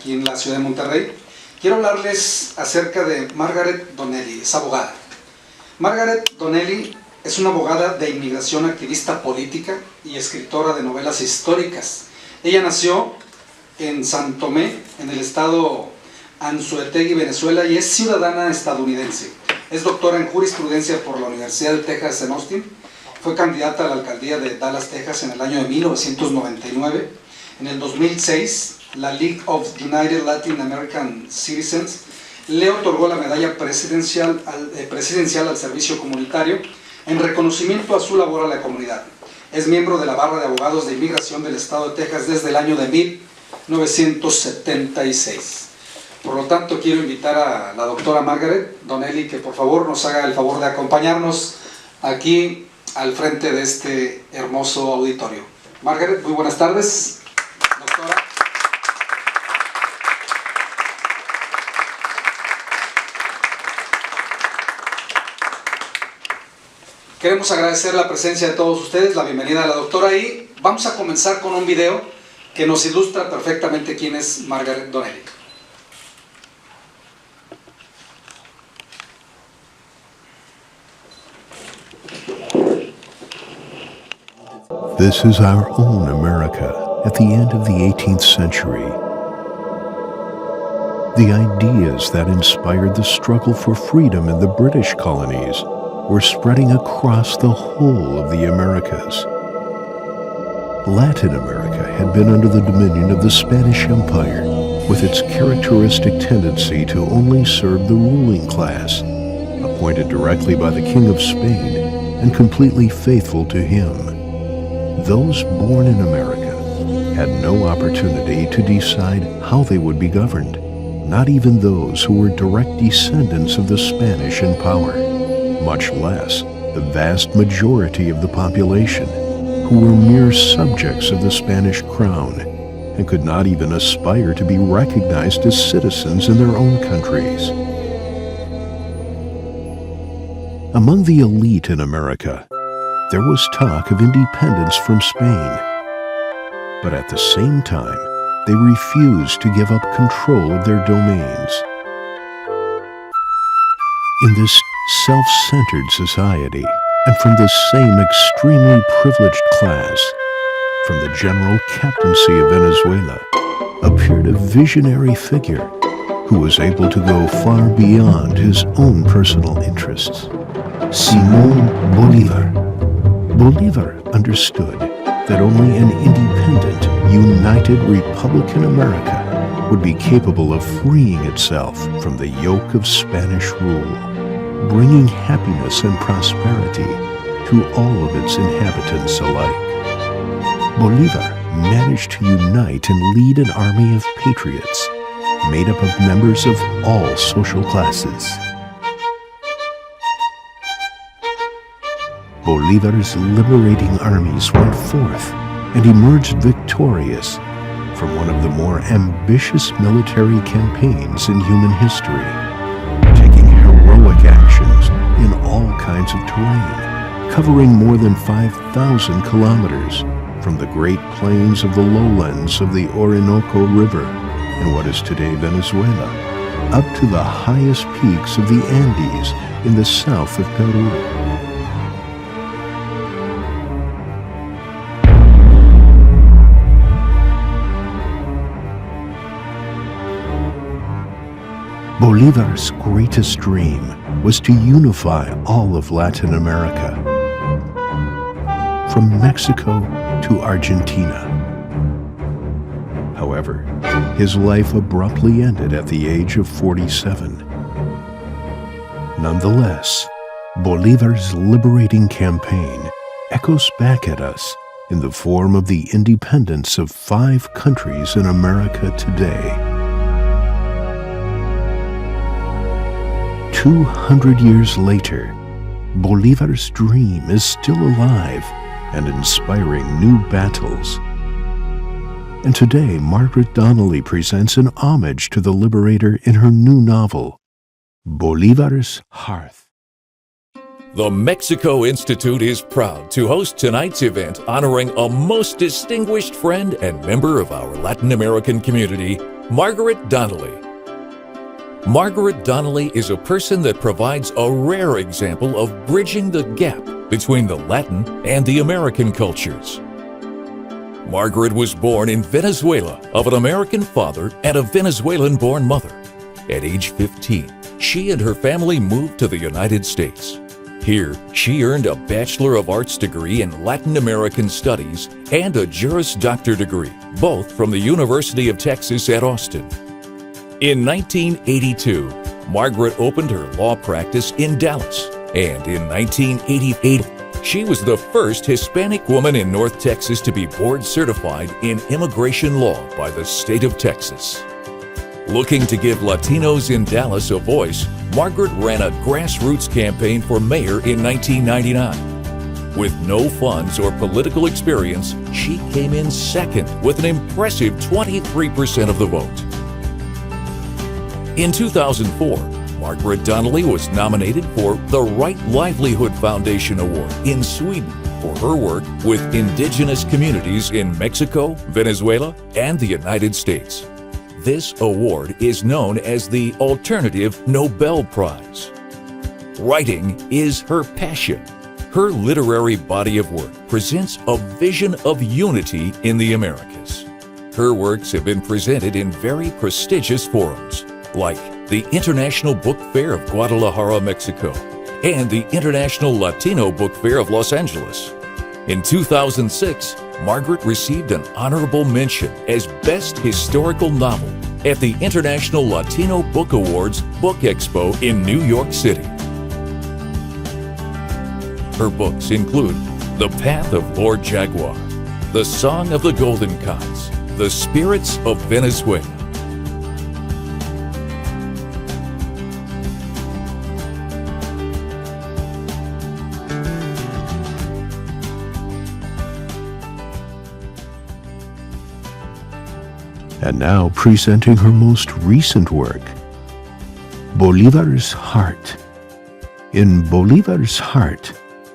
En la ciudad de Monterrey. Quiero hablarles acerca de Margaret Donnelly, es abogada. Margaret Donnelly es una abogada de inmigración, activista política y escritora de novelas históricas. Ella nació en San Tomé, en el estado Anzoátegui, Venezuela, y es ciudadana estadounidense. Es doctora en jurisprudencia por la Universidad de Texas en Austin. Fue candidata a la alcaldía de Dallas, Texas en el año de 1999. En el 2006, la League of United Latin American Citizens le otorgó la medalla presidencial al servicio comunitario en reconocimiento a su labor a la comunidad. Es miembro de la barra de abogados de inmigración del estado de Texas desde el año de 1976. Por lo tanto, quiero invitar a la doctora Margaret Donnelly que por favor nos haga el favor de acompañarnos aquí al frente de este hermoso auditorio. Margaret, muy buenas tardes. Doctora. Queremos agradecer la presencia de todos ustedes, la bienvenida a la doctora, y vamos a comenzar con un video que nos ilustra perfectamente quién es Margaret Donnelly. This is our own America at the end of the 18th century. The ideas that inspired the struggle for freedom in the British colonies were spreading across the whole of the Americas. Latin America had been under the dominion of the Spanish Empire, with its characteristic tendency to only serve the ruling class, appointed directly by the King of Spain and completely faithful to him. Those born in America had no opportunity to decide how they would be governed, not even those who were direct descendants of the Spanish in power, much less the vast majority of the population, who were mere subjects of the Spanish crown and could not even aspire to be recognized as citizens in their own countries. Among the elite in America, there was talk of independence from Spain, but at the same time, they refused to give up control of their domains. In this self-centered society, and from the same extremely privileged class, from the general captaincy of Venezuela, appeared a visionary figure who was able to go far beyond his own personal interests. Simón Bolívar. Bolívar understood that only an independent, united Republican America would be capable of freeing itself from the yoke of Spanish rule, bringing happiness and prosperity to all of its inhabitants alike. Bolívar managed to unite and lead an army of patriots made up of members of all social classes. Bolívar's liberating armies went forth and emerged victorious from one of the more ambitious military campaigns in human history, taking heroic actions in all kinds of terrain, covering more than 5,000 kilometers from the Great Plains of the lowlands of the Orinoco River in what is today Venezuela, up to the highest peaks of the Andes in the south of Peru. Bolívar's greatest dream was to unify all of Latin America, from Mexico to Argentina. However, his life abruptly ended at the age of 47. Nonetheless, Bolívar's liberating campaign echoes back at us in the form of the independence of 5 countries in America today. 200 years later, Bolivar's dream is still alive and inspiring new battles. And today, Margaret Donnelly presents an homage to the liberator in her new novel, Bolivar's Hearth. The Mexico Institute is proud to host tonight's event honoring a most distinguished friend and member of our Latin American community, Margaret Donnelly. Margaret Donnelly is a person that provides a rare example of bridging the gap between the Latin and the American cultures. Margaret was born in Venezuela of an American father and a Venezuelan-born mother. At age 15, she and her family moved to the United States. Here, she earned a Bachelor of Arts degree in Latin American Studies and a Juris Doctor degree, both from the University of Texas at Austin. In 1982, Margaret opened her law practice in Dallas, and in 1988, she was the first Hispanic woman in North Texas to be board certified in immigration law by the state of Texas. Looking to give Latinos in Dallas a voice, Margaret ran a grassroots campaign for mayor in 1999. With no funds or political experience, she came in second with an impressive 23% of the vote. In 2004, Margaret Donnelly was nominated for the Right Livelihood Foundation Award in Sweden for her work with indigenous communities in Mexico, Venezuela, and the United States. This award is known as the Alternative Nobel Prize. Writing is her passion. Her literary body of work presents a vision of unity in the Americas. Her works have been presented in very prestigious forums, like the International Book Fair of Guadalajara, Mexico, and the International Latino Book Fair of Los Angeles. In 2006, Margaret received an honorable mention as Best Historical Novel at the International Latino Book Awards Book Expo in New York City. Her books include The Path of Lord Jaguar, The Song of the Golden Cots, The Spirits of Venezuela. And now presenting her most recent work, Bolivar's Heart. In Bolivar's Heart,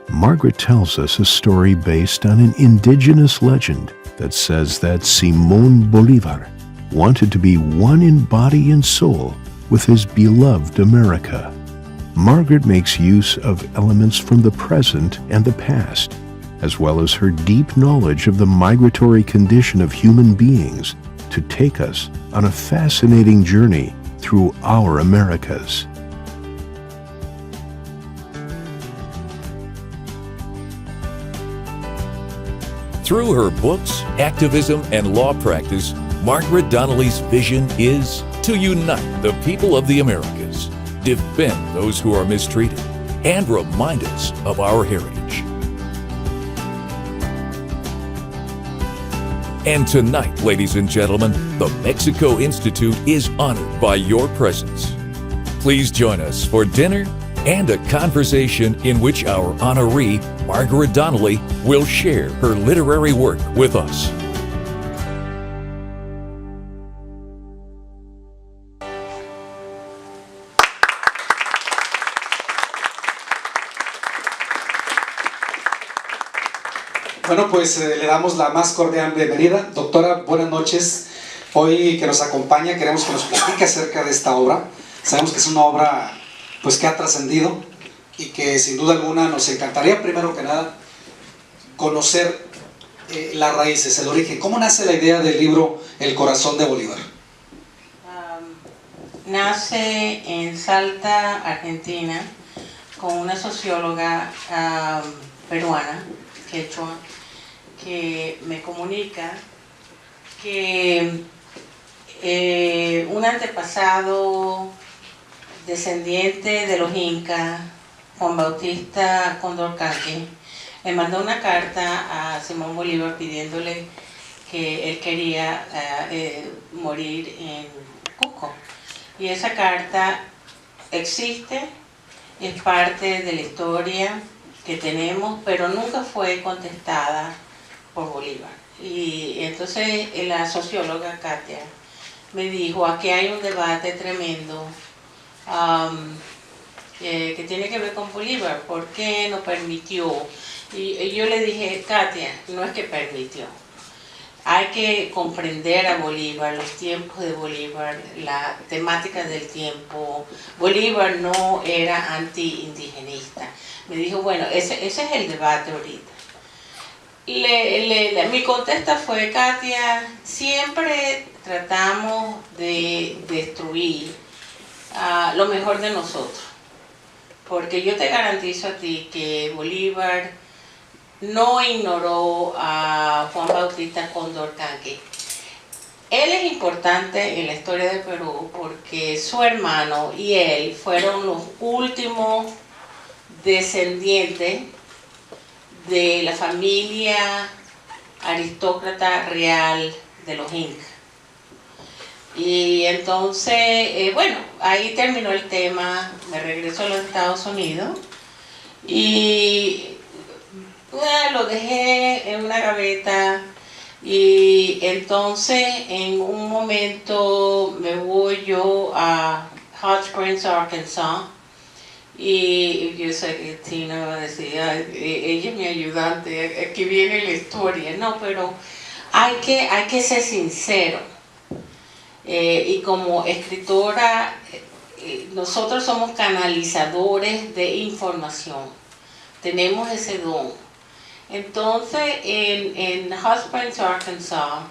Margaret tells us a story based on an indigenous legend that says that Simón Bolívar wanted to be one in body and soul with his beloved America. Margaret makes use of elements from the present and the past, as well as her deep knowledge of the migratory condition of human beings, to take us on a fascinating journey through our Americas. Through her books, activism, and law practice, Margaret Donnelly's vision is to unite the people of the Americas, defend those who are mistreated, and remind us of our heritage. And tonight, ladies and gentlemen, the Mexico Institute is honored by your presence. Please join us for dinner and a conversation in which our honoree, Margaret Donnelly, will share her literary work with us. Bueno, pues le damos la más cordial bienvenida. Doctora, buenas noches. Hoy que nos acompaña, queremos que nos platique acerca de esta obra. Sabemos que es una obra pues, que ha trascendido y que sin duda alguna nos encantaría, primero que nada, conocer las raíces, el origen. ¿Cómo nace la idea del libro El Corazón de Bolívar? Nace en Salta, Argentina, con una socióloga peruana, quechua, que me comunica que un antepasado descendiente de los incas, Juan Bautista Condorcanqui, le mandó una carta a Simón Bolívar pidiéndole que él quería morir en Cusco. Y esa carta existe, es parte de la historia que tenemos, pero nunca fue contestada por Bolívar. Y entonces la socióloga Katia me dijo, aquí hay un debate tremendo que tiene que ver con Bolívar, ¿por qué no permitió? Y yo le dije, Katia, no es que permitió, hay que comprender a Bolívar, los tiempos de Bolívar, la temática del tiempo. Bolívar no era anti-indigenista. Me dijo, bueno, ese es el debate ahorita. Mi contesta fue, Katia, siempre tratamos de destruir lo mejor de nosotros, porque yo te garantizo a ti que Bolívar no ignoró a Juan Bautista Condorcanqui. Él es importante en la historia de Perú porque su hermano y él fueron los últimos descendientes de la familia aristócrata real de los incas. Y entonces, bueno, ahí terminó el tema, me regreso a los Estados Unidos y lo dejé en una gaveta. Y entonces en un momento me voy yo a Hot Springs, Arkansas, y yo sé que Tina va a decir, ella es mi ayudante, aquí viene la historia. No, pero hay que ser sincero. Y como escritora, nosotros somos canalizadores de información, tenemos ese don. Entonces, en Hot Springs, Arkansas,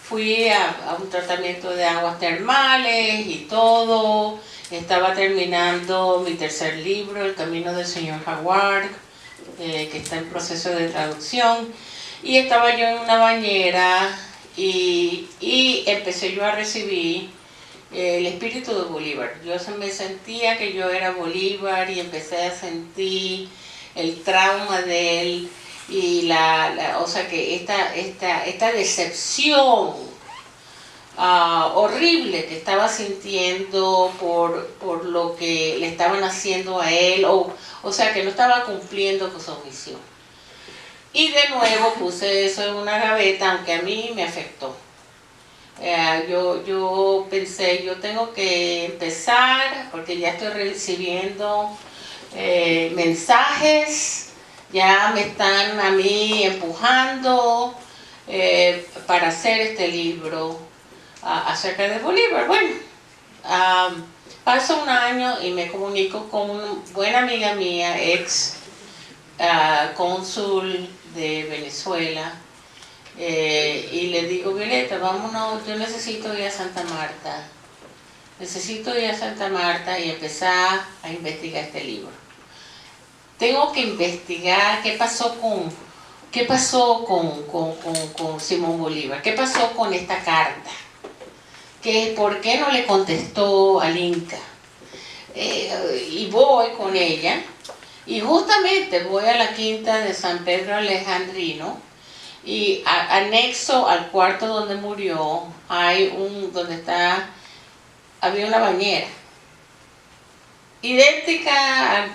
fui a un tratamiento de aguas termales y todo. Estaba terminando mi tercer libro, El Camino del Señor Jaguar, que está en proceso de traducción. Y estaba yo en una bañera y empecé yo a recibir el espíritu de Bolívar. Yo me sentía que yo era Bolívar y empecé a sentir el trauma de él. Y o sea que esta decepción horrible que estaba sintiendo por lo que le estaban haciendo a él, o sea que no estaba cumpliendo con su misión. Y de nuevo puse eso en una gaveta, aunque a mí me afectó. Yo pensé, yo tengo que empezar, porque ya estoy recibiendo mensajes, ya me están a mí empujando para hacer este libro acerca de Bolívar. Bueno, pasa un año y me comunico con una buena amiga mía, ex cónsul de Venezuela, y le digo, Violeta, vámonos, yo necesito ir a Santa Marta. Necesito ir a Santa Marta y empezar a investigar este libro. Tengo que investigar qué pasó con Simón Bolívar, qué pasó con esta carta, por qué no le contestó al Inca. Y voy con ella, y justamente voy a la quinta de San Pedro Alejandrino, y anexo al cuarto donde murió, había una bañera, idéntica,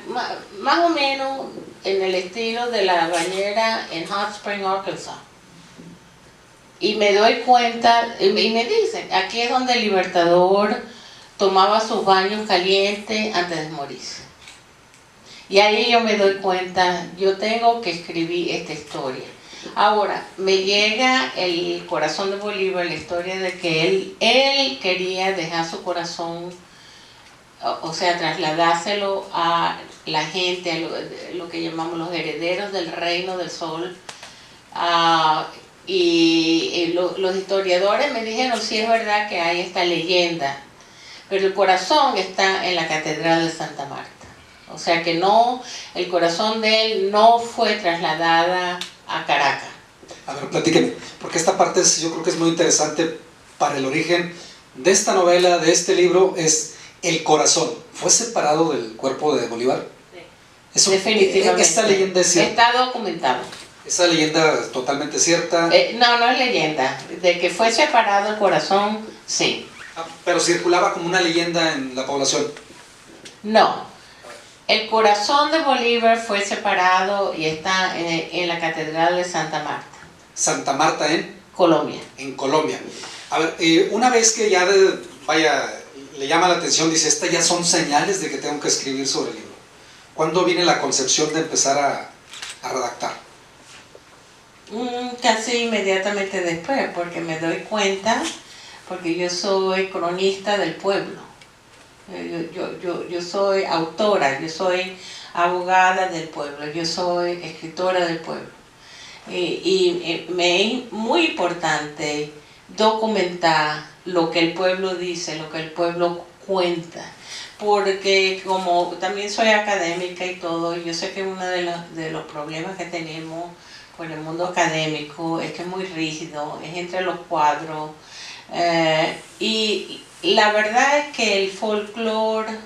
más o menos en el estilo de la bañera en Hot Springs, Arkansas. Y me doy cuenta, y me dicen, aquí es donde el Libertador tomaba sus baños calientes antes de morirse. Y ahí yo me doy cuenta, yo tengo que escribir esta historia. Ahora, me llega el corazón de Bolívar, la historia de que él quería dejar su corazón, o sea, trasladárselo a la gente, a lo que llamamos los herederos del Reino del Sol. Y los historiadores me dijeron, sí es verdad que hay esta leyenda, pero el corazón está en la Catedral de Santa Marta. O sea que no, el corazón de él no fue trasladada a Caracas. A ver, platíqueme, porque esta parte yo creo que es muy interesante para el origen de esta novela, de este libro, es el corazón. ¿Fue separado del cuerpo de Bolívar? Sí. Eso, definitivamente. esta leyenda es cierta. Está documentado. Esa leyenda es totalmente cierta. No es leyenda. De que fue separado el corazón, sí. Pero circulaba como una leyenda en la población. No. El corazón de Bolívar fue separado y está en la Catedral de Santa Marta. Santa Marta en Colombia. Colombia. A ver, una vez que ya le llama la atención, dice, estas ya son señales de que tengo que escribir sobre el libro. ¿Cuándo viene la concepción de empezar a redactar? Casi inmediatamente después, porque me doy cuenta, porque yo soy cronista del pueblo. Yo soy autora, yo soy abogada del pueblo, yo soy escritora del pueblo. Y me es muy importante documentar lo que el pueblo dice, lo que el pueblo cuenta. Porque como también soy académica y todo, yo sé que uno de los problemas que tenemos con el mundo académico es que es muy rígido, es entre los cuadros. Y la verdad es que el folclore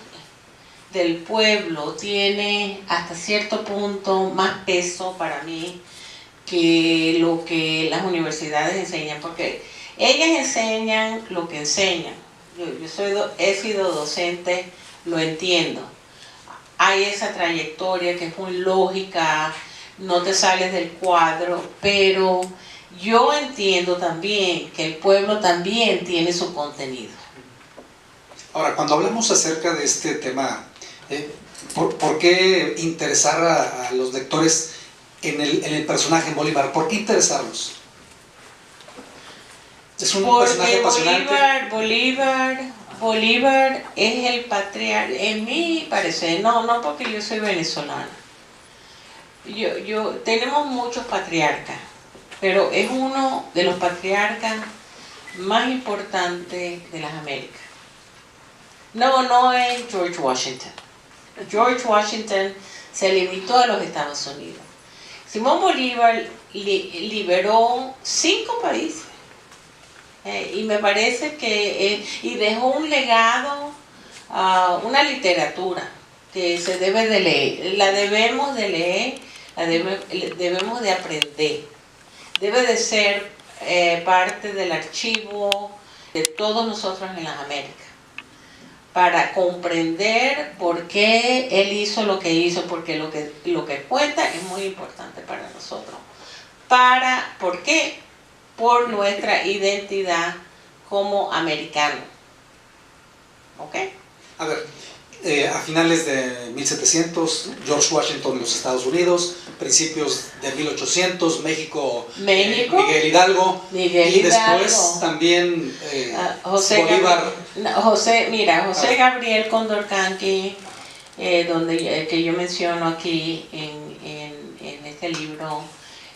del pueblo tiene hasta cierto punto más peso para mí que lo que las universidades enseñan, porque ellas enseñan lo que enseñan. He sido docente, lo entiendo. Hay esa trayectoria que es muy lógica, no te sales del cuadro, pero yo entiendo también que el pueblo también tiene su contenido. Ahora, cuando hablamos acerca de este tema, ¿por qué interesar a los lectores en el personaje Bolívar? ¿Por qué interesarlos? Es un personaje apasionante. Bolívar es el patriarca, en mi parecer, no porque yo soy venezolana. Tenemos muchos patriarcas, pero es uno de los patriarcas más importantes de las Américas. No es George Washington. George Washington se limitó a los Estados Unidos. Simón Bolívar liberó 5 países. Y me parece que y dejó un legado, una literatura que se debe de leer, la debemos de leer, debemos de aprender, debe de ser parte del archivo de todos nosotros en las Américas, para comprender por qué él hizo lo que hizo, porque lo que cuenta es muy importante para nosotros. ¿Por qué? Por nuestra identidad como americanos. ¿Ok? A ver, a finales de 1700, George Washington en los Estados Unidos, principios de 1800, México. Miguel Hidalgo. Y después también Bolívar. José Gabriel Condorcanqui, que yo menciono aquí en este libro.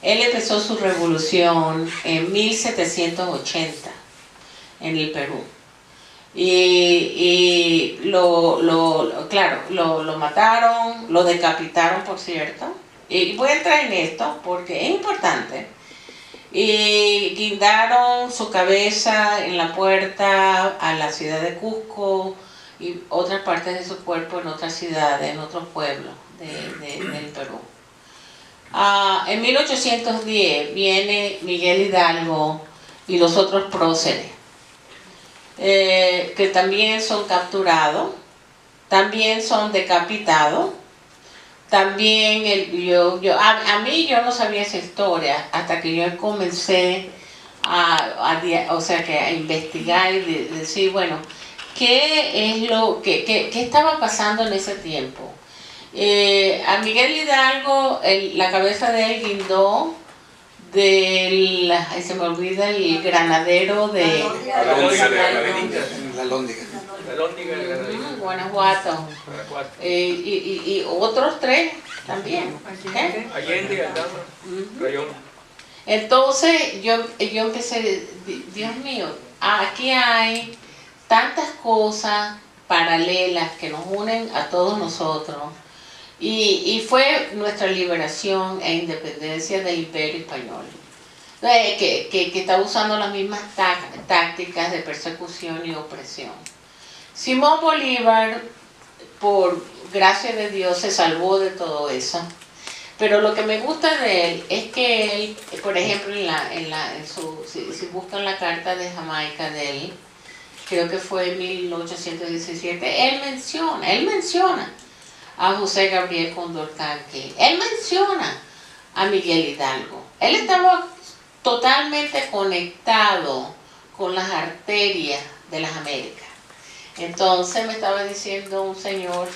Él empezó su revolución en 1780 en el Perú. Y lo mataron, lo decapitaron, por cierto. Y voy a entrar en esto porque es importante. Y guindaron su cabeza en la puerta a la ciudad de Cusco y otras partes de su cuerpo en otras ciudades, en otros pueblos del Perú. En 1810 viene Miguel Hidalgo y los otros próceres, que también son capturados, también son decapitados. También a mí yo no sabía esa historia hasta que yo comencé a investigar y decir, bueno, ¿qué estaba pasando en ese tiempo? A Miguel Hidalgo, la cabeza de él guindó se me olvida el granadero de La Lóndiga. Guanajuato. Y otros 3 también. Allende, Aldama, Rayón. Entonces yo empecé, Dios mío, aquí hay tantas cosas paralelas que nos unen a todos nosotros. Y fue nuestra liberación e independencia del Imperio Español, que está usando las mismas tácticas de persecución y opresión. Simón Bolívar por gracia de Dios se salvó de todo eso. Pero lo que me gusta de él es que él, por ejemplo, si buscan la carta de Jamaica de él, creo que fue en 1817, él menciona a José Gabriel Condorcanqui, él menciona a Miguel Hidalgo. Él estaba totalmente conectado con las arterias de las Américas. Entonces me estaba diciendo un señor,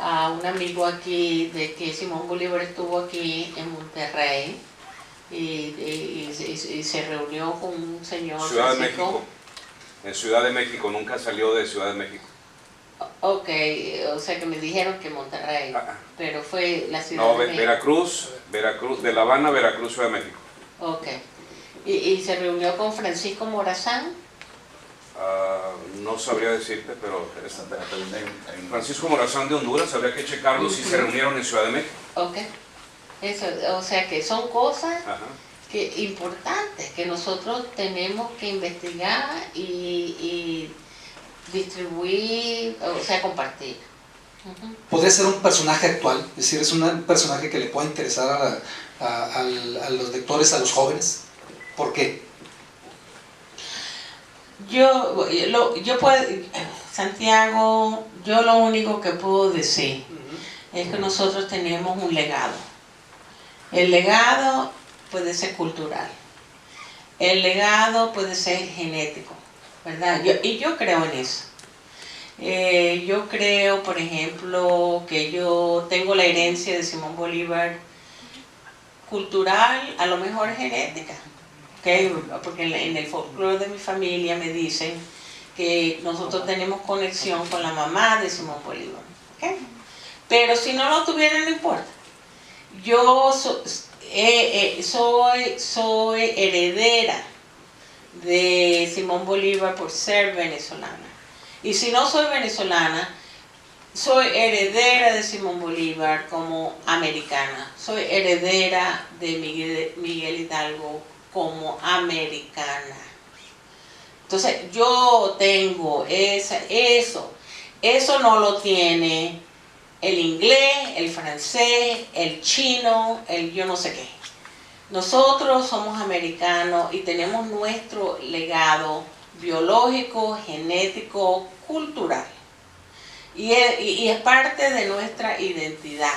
un amigo aquí, de que Simón Bolívar estuvo aquí en Monterrey y se reunió con un señor Ciudad de Francisco. México. En Ciudad de México, nunca salió de Ciudad de México. Ok, o sea que me dijeron que Monterrey, pero fue la Ciudad No, de México. Veracruz, de La Habana, Veracruz, Ciudad de México. Ok. ¿Y se reunió con Francisco Morazán? No sabría decirte, pero Francisco Morazán de Honduras, habría que checarlo si se reunieron en Ciudad de México. Ok. Eso, o sea que son cosas Ajá. importantes que nosotros tenemos que investigar y distribuir, o sea, compartir. Podría ser un personaje actual, es decir, es un personaje que le pueda interesar a los lectores, a los jóvenes. ¿Por qué? Santiago, yo lo único que puedo decir es que nosotros tenemos un legado. El legado puede ser cultural, el legado puede ser genético, ¿verdad? Yo creo en eso. Yo creo, por ejemplo, que yo tengo la herencia de Simón Bolívar cultural, a lo mejor genética, ¿okay? Porque en el folclore de mi familia me dicen que nosotros tenemos conexión con la mamá de Simón Bolívar, ¿okay? Pero si no lo tuviera, no importa. Yo soy heredera de Simón Bolívar por ser venezolana. Y si no soy venezolana, soy heredera de Simón Bolívar como americana. Soy heredera de Miguel Hidalgo como americana. Entonces yo tengo eso. Eso no lo tiene el inglés, el francés, el chino, el yo no sé qué. Nosotros somos americanos y tenemos nuestro legado biológico, genético, cultural. Y es parte de nuestra identidad.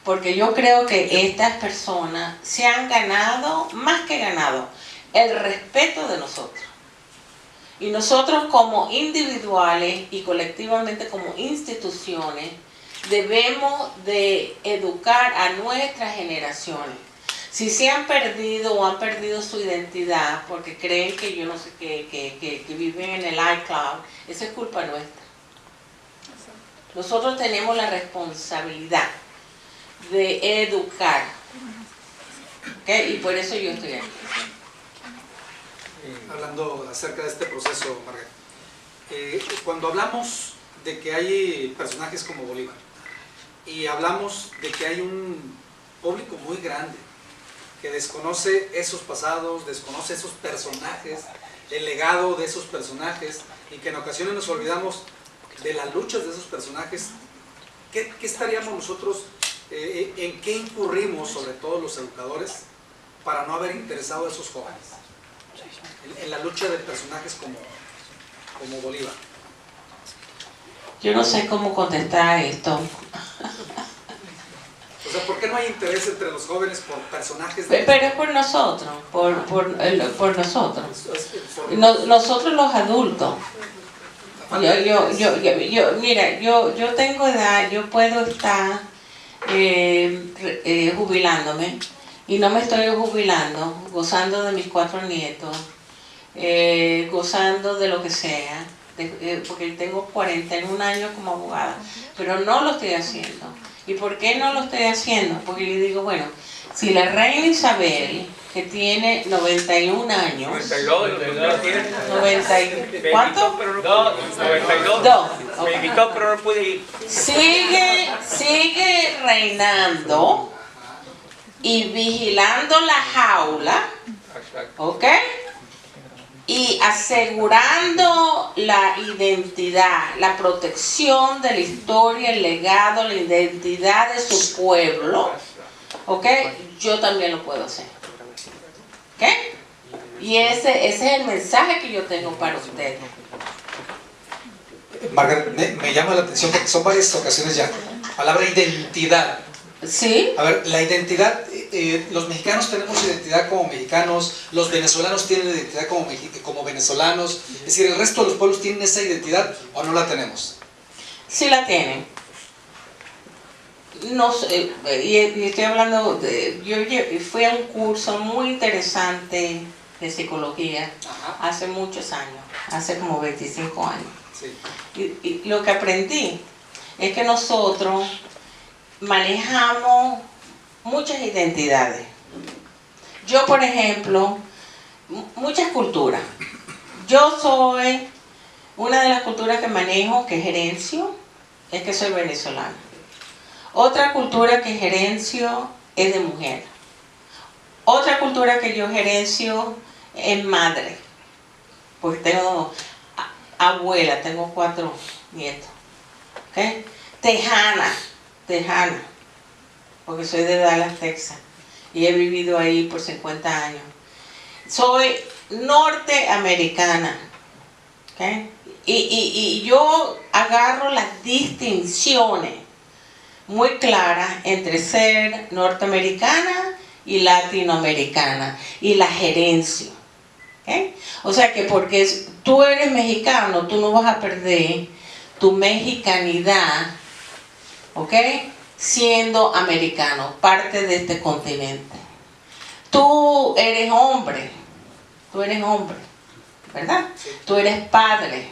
Porque yo creo que estas personas se han ganado, más que ganado, el respeto de nosotros. Y nosotros como individuales y colectivamente como instituciones debemos de educar a nuestras generaciones. Si se han perdido o han perdido su identidad porque creen que yo no sé que viven en el iCloud, esa es culpa nuestra. Nosotros tenemos la responsabilidad de educar, ¿okay? Y por eso yo estoy aquí. Hablando acerca de este proceso, Margarita, cuando hablamos de que hay personajes como Bolívar y hablamos de que hay un público muy grande que desconoce esos pasados, desconoce esos personajes, el legado de esos personajes, y que en ocasiones nos olvidamos de las luchas de esos personajes, ¿qué estaríamos nosotros, en qué incurrimos, sobre todo los educadores, para no haber interesado a esos jóvenes en la lucha de personajes como Bolívar? Yo no sé cómo contestar a esto. O sea, ¿por qué no hay interés entre los jóvenes por personajes Pero es por nosotros, por nosotros. Nosotros los adultos. Mira, yo tengo edad, yo puedo estar jubilándome y no me estoy jubilando, gozando de mis 4 nietos, gozando de lo que sea, porque tengo 41 años como abogada, pero no lo estoy haciendo. ¿Y por qué no lo estoy haciendo? Porque yo digo, bueno, si la reina Isabel, que tiene 91 años... 92, ¿Cuánto? 92. 2. Me invitó, pero no pude ir. Sigue reinando y vigilando la jaula, ¿ok? y asegurando la identidad, la protección de la historia, el legado, la identidad de su pueblo, ¿ok? Yo también lo puedo hacer. ¿Ok? Y ese es el mensaje que yo tengo para ustedes. Margaret, me llama la atención porque son varias ocasiones ya. Palabra identidad. ¿Sí? A ver, la identidad, los mexicanos tenemos identidad como mexicanos, los venezolanos tienen identidad como venezolanos, es decir, ¿el resto de los pueblos tienen esa identidad o no la tenemos? Sí la tienen. No sé, y estoy hablando yo fui a un curso muy interesante de psicología hace muchos años, hace como 25 años. Sí. Y lo que aprendí es que nosotros manejamos muchas identidades. Yo, por ejemplo, muchas culturas. Yo soy una de las culturas que manejo, que gerencio, es que soy venezolana. Otra cultura que gerencio es de mujer. Otra cultura que yo gerencio es madre, porque tengo abuela, tengo 4 nietos. ¿Okay? Tejana, porque soy de Dallas, Texas, y he vivido ahí por 50 años. Soy norteamericana, ¿okay? Y yo agarro las distinciones muy claras entre ser norteamericana y latinoamericana, y la gerencia. ¿Okay? O sea que porque tú eres mexicano, tú no vas a perder tu mexicanidad, ¿ok? Siendo americano, parte de este continente. Tú eres hombre, ¿verdad? Tú eres padre,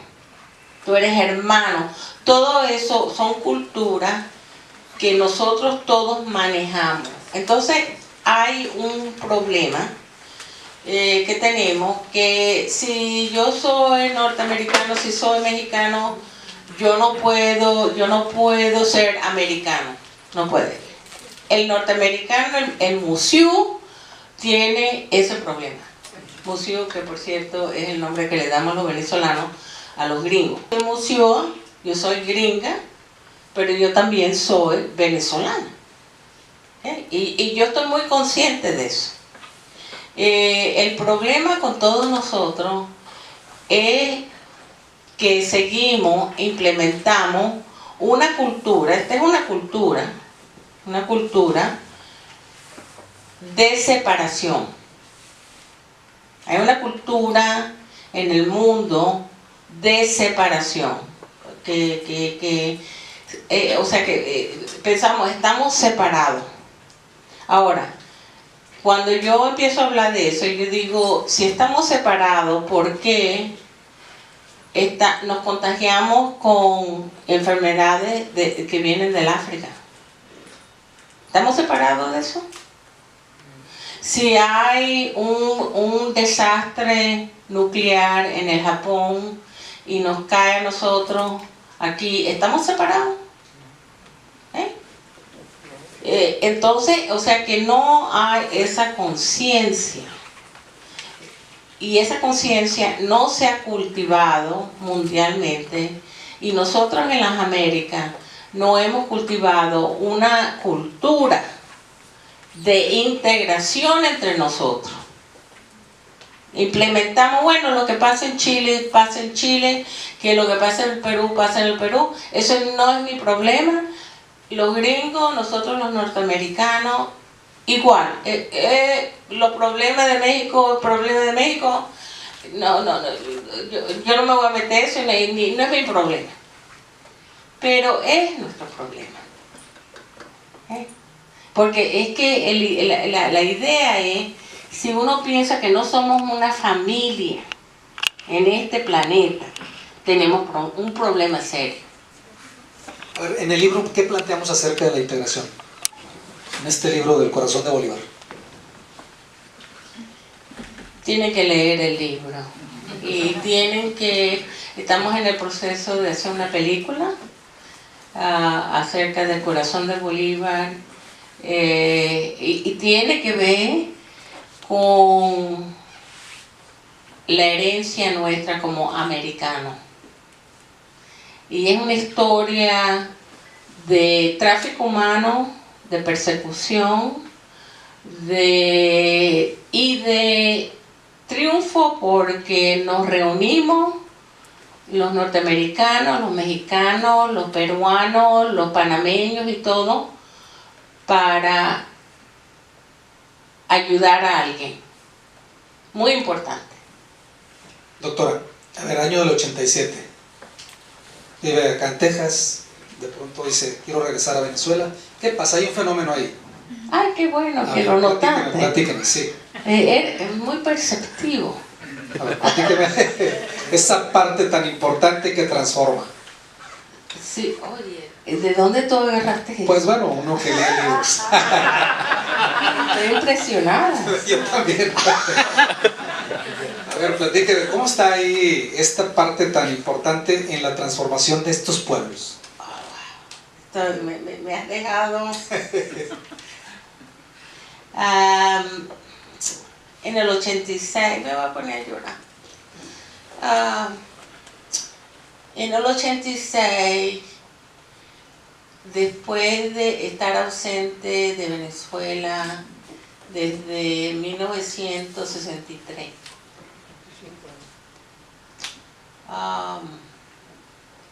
tú eres hermano. Todo eso son culturas que nosotros todos manejamos. Entonces hay un problema que tenemos, que si yo soy norteamericano, si soy mexicano, yo no puedo ser americano, no puede. El norteamericano, el museo, tiene ese problema. Museo, que por cierto es el nombre que le damos los venezolanos a los gringos. El museo, yo soy gringa, pero yo también soy venezolana. Y yo estoy muy consciente de eso. El problema con todos nosotros es que implementamos una cultura, esta es una cultura de separación. Hay una cultura en el mundo de separación, pensamos, estamos separados. Ahora, cuando yo empiezo a hablar de eso, yo digo, si estamos separados, ¿por qué nos contagiamos con enfermedades que vienen del África? ¿Estamos separados de eso? Si hay un desastre nuclear en el Japón y nos cae a nosotros aquí, ¿estamos separados? Entonces, o sea que no hay esa conciencia, y esa conciencia no se ha cultivado mundialmente, y nosotros en las Américas no hemos cultivado una cultura de integración entre nosotros. Implementamos, bueno, lo que pasa en Chile, que lo que pasa en el Perú, pasa en el Perú. Eso no es mi problema. Los gringos, nosotros los norteamericanos, igual. Los problemas de México, no, yo no me voy a meter eso, no es mi problema. Pero es nuestro problema. Porque es que la idea es, si uno piensa que no somos una familia en este planeta, tenemos un problema serio. A ver, en el libro, ¿qué planteamos acerca de la integración? En este libro del Corazón de Bolívar. Tienen que leer el libro. Y estamos en el proceso de hacer una película acerca del Corazón de Bolívar. Y tiene que ver con la herencia nuestra como americanos. Y es una historia de tráfico humano, de persecución, y de triunfo, porque nos reunimos los norteamericanos, los mexicanos, los peruanos, los panameños y todo, para ayudar a alguien. Muy importante. Doctora, a ver, año del 87. Vive acá en Texas, de pronto dice, quiero regresar a Venezuela. ¿Qué pasa? Hay un fenómeno ahí. Ay, qué bueno A que ver, lo notaste. platíqueme, sí. Es muy perceptivo. A ver, platíqueme esa parte tan importante que transforma. Sí, oye, ¿de dónde tú agarraste eso? Pues bueno, uno que lee libros. Estoy impresionada. Yo también. A ver, platíqueme, ¿cómo está ahí esta parte tan importante en la transformación de estos pueblos? Me has dejado. En el 86, me voy a poner a llorar. En el 86, después de estar ausente de Venezuela desde 1963,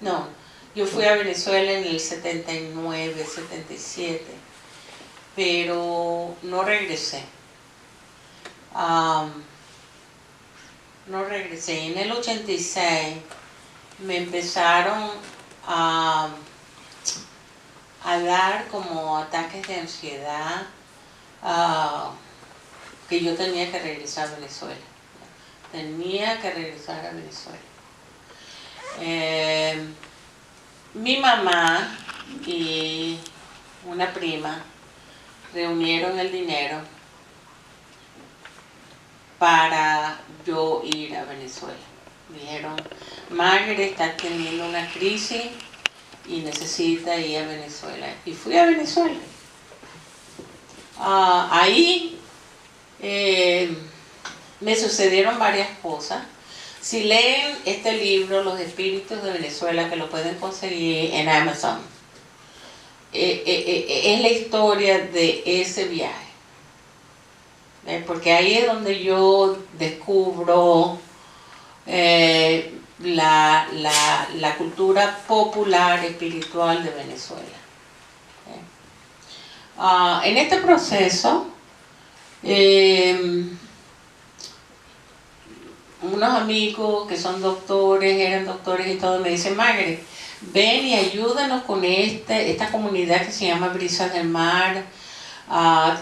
no, yo fui a Venezuela en el 79, 77, pero no regresé. No regresé. En el 86 me empezaron a dar como ataques de ansiedad, que yo tenía que regresar a Venezuela. Tenía que regresar a Venezuela. Mi mamá y una prima reunieron el dinero para yo ir a Venezuela. Dijeron, Margaret está teniendo una crisis y necesita ir a Venezuela. Y fui a Venezuela. Ahí me sucedieron varias cosas. Si leen este libro, Los Espíritus de Venezuela, que lo pueden conseguir en Amazon, es la historia de ese viaje. Porque ahí es donde yo descubro la cultura popular espiritual de Venezuela. En este proceso, unos amigos que son doctores, eran doctores y todo, me dicen, Margaret, ven y ayúdanos con esta comunidad que se llama Brisas del Mar.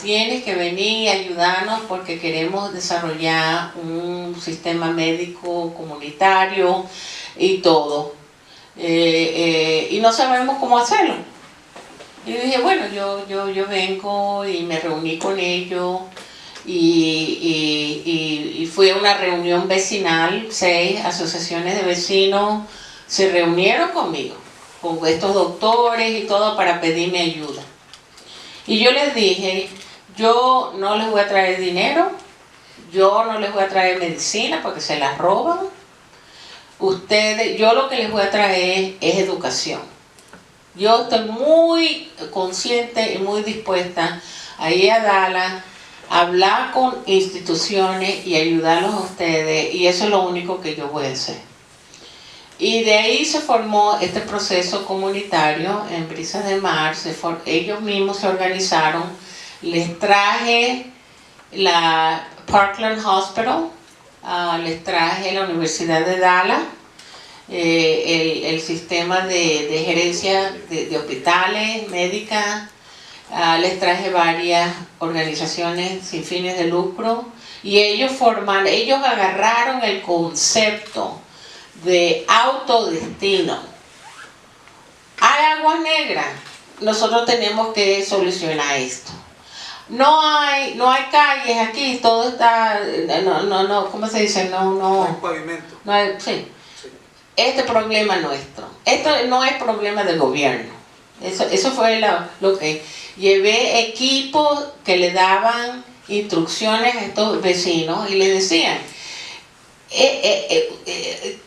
Tienes que venir y ayudarnos porque queremos desarrollar un sistema médico comunitario y todo. Y no sabemos cómo hacerlo. Y dije, bueno, yo vengo y me reuní con ellos y fui a una reunión vecinal. 6 asociaciones de vecinos se reunieron conmigo, con estos doctores y todo, para pedirme ayuda. Y yo les dije, yo no les voy a traer dinero, yo no les voy a traer medicina porque se las roban. Yo lo que les voy a traer es educación. Yo estoy muy consciente y muy dispuesta a ir a Dallas, a hablar con instituciones y ayudarlos a ustedes, y eso es lo único que yo voy a hacer. Y de ahí se formó este proceso comunitario en Brisas del Mar. Ellos mismos se organizaron. Les traje la Parkland Hospital, les traje la Universidad de Dallas, el sistema de gerencia de hospitales, médicas, les traje varias organizaciones sin fines de lucro, y ellos agarraron el concepto de autodestino. Hay aguas negras, nosotros tenemos que solucionar esto. No hay calles aquí, todo está, ¿cómo se dice? No hay pavimento. Sí. Este problema nuestro. Esto no es problema del gobierno. Eso fue lo que llevé, equipos que le daban instrucciones a estos vecinos y les decían,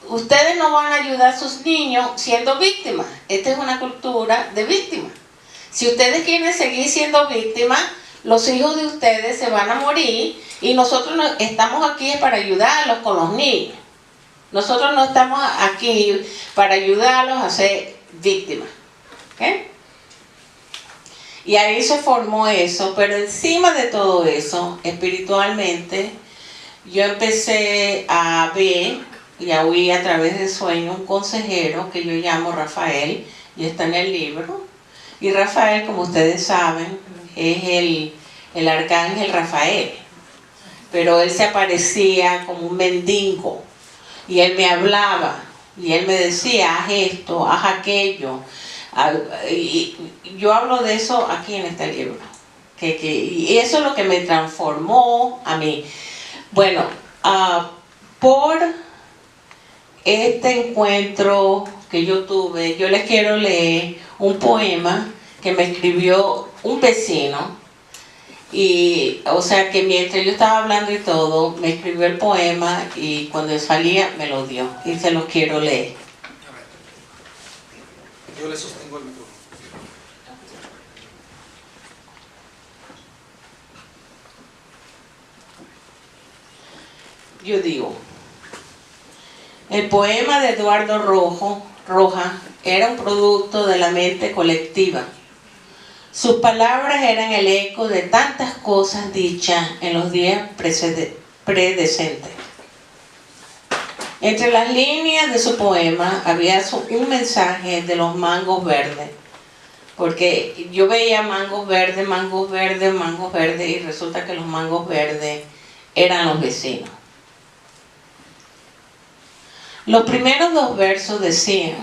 ustedes no van a ayudar a sus niños siendo víctimas. Esta es una cultura de víctimas. Si ustedes quieren seguir siendo víctimas, los hijos de ustedes se van a morir y nosotros no estamos aquí para ayudarlos con los niños. Nosotros no estamos aquí para ayudarlos a ser víctimas. ¿Okay? Y ahí se formó eso, pero encima de todo eso, espiritualmente, yo empecé a ver y a oír a través del sueño un consejero que yo llamo Rafael, y está en el libro. Y Rafael, como ustedes saben, es el arcángel Rafael, pero él se aparecía como un mendigo, y él me hablaba, y él me decía, haz esto, haz aquello. Y yo hablo de eso aquí en este libro, y eso es lo que me transformó a mí. Bueno, por este encuentro que yo tuve, yo les quiero leer un poema que me escribió un vecino, y o sea que mientras yo estaba hablando y todo, me escribió el poema y cuando salía me lo dio, y se los quiero leer. Yo le sostengo el micrófono. Yo digo, el poema de Eduardo Roja era un producto de la mente colectiva. Sus palabras eran el eco de tantas cosas dichas en los días predecentes. Entre las líneas de su poema había un mensaje de los mangos verdes, porque yo veía mangos verdes, mangos verdes, mangos verdes, y resulta que los mangos verdes eran los vecinos. Los primeros dos versos decían: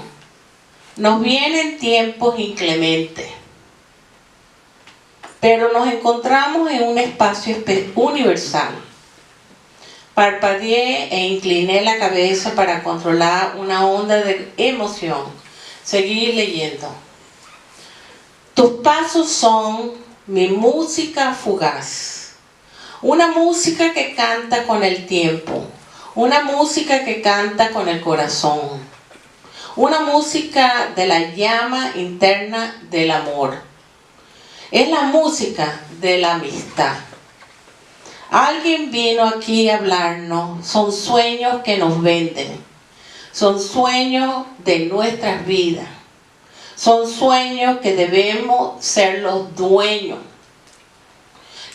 nos vienen tiempos inclementes, pero nos encontramos en un espacio universal. Parpadeé e incliné la cabeza para controlar una onda de emoción. Seguí leyendo. Tus pasos son mi música fugaz, una música que canta con el tiempo, una música que canta con el corazón, una música de la llama interna del amor. Es la música de la amistad. Alguien vino aquí a hablarnos, son sueños que nos venden, son sueños de nuestras vidas, son sueños que debemos ser los dueños.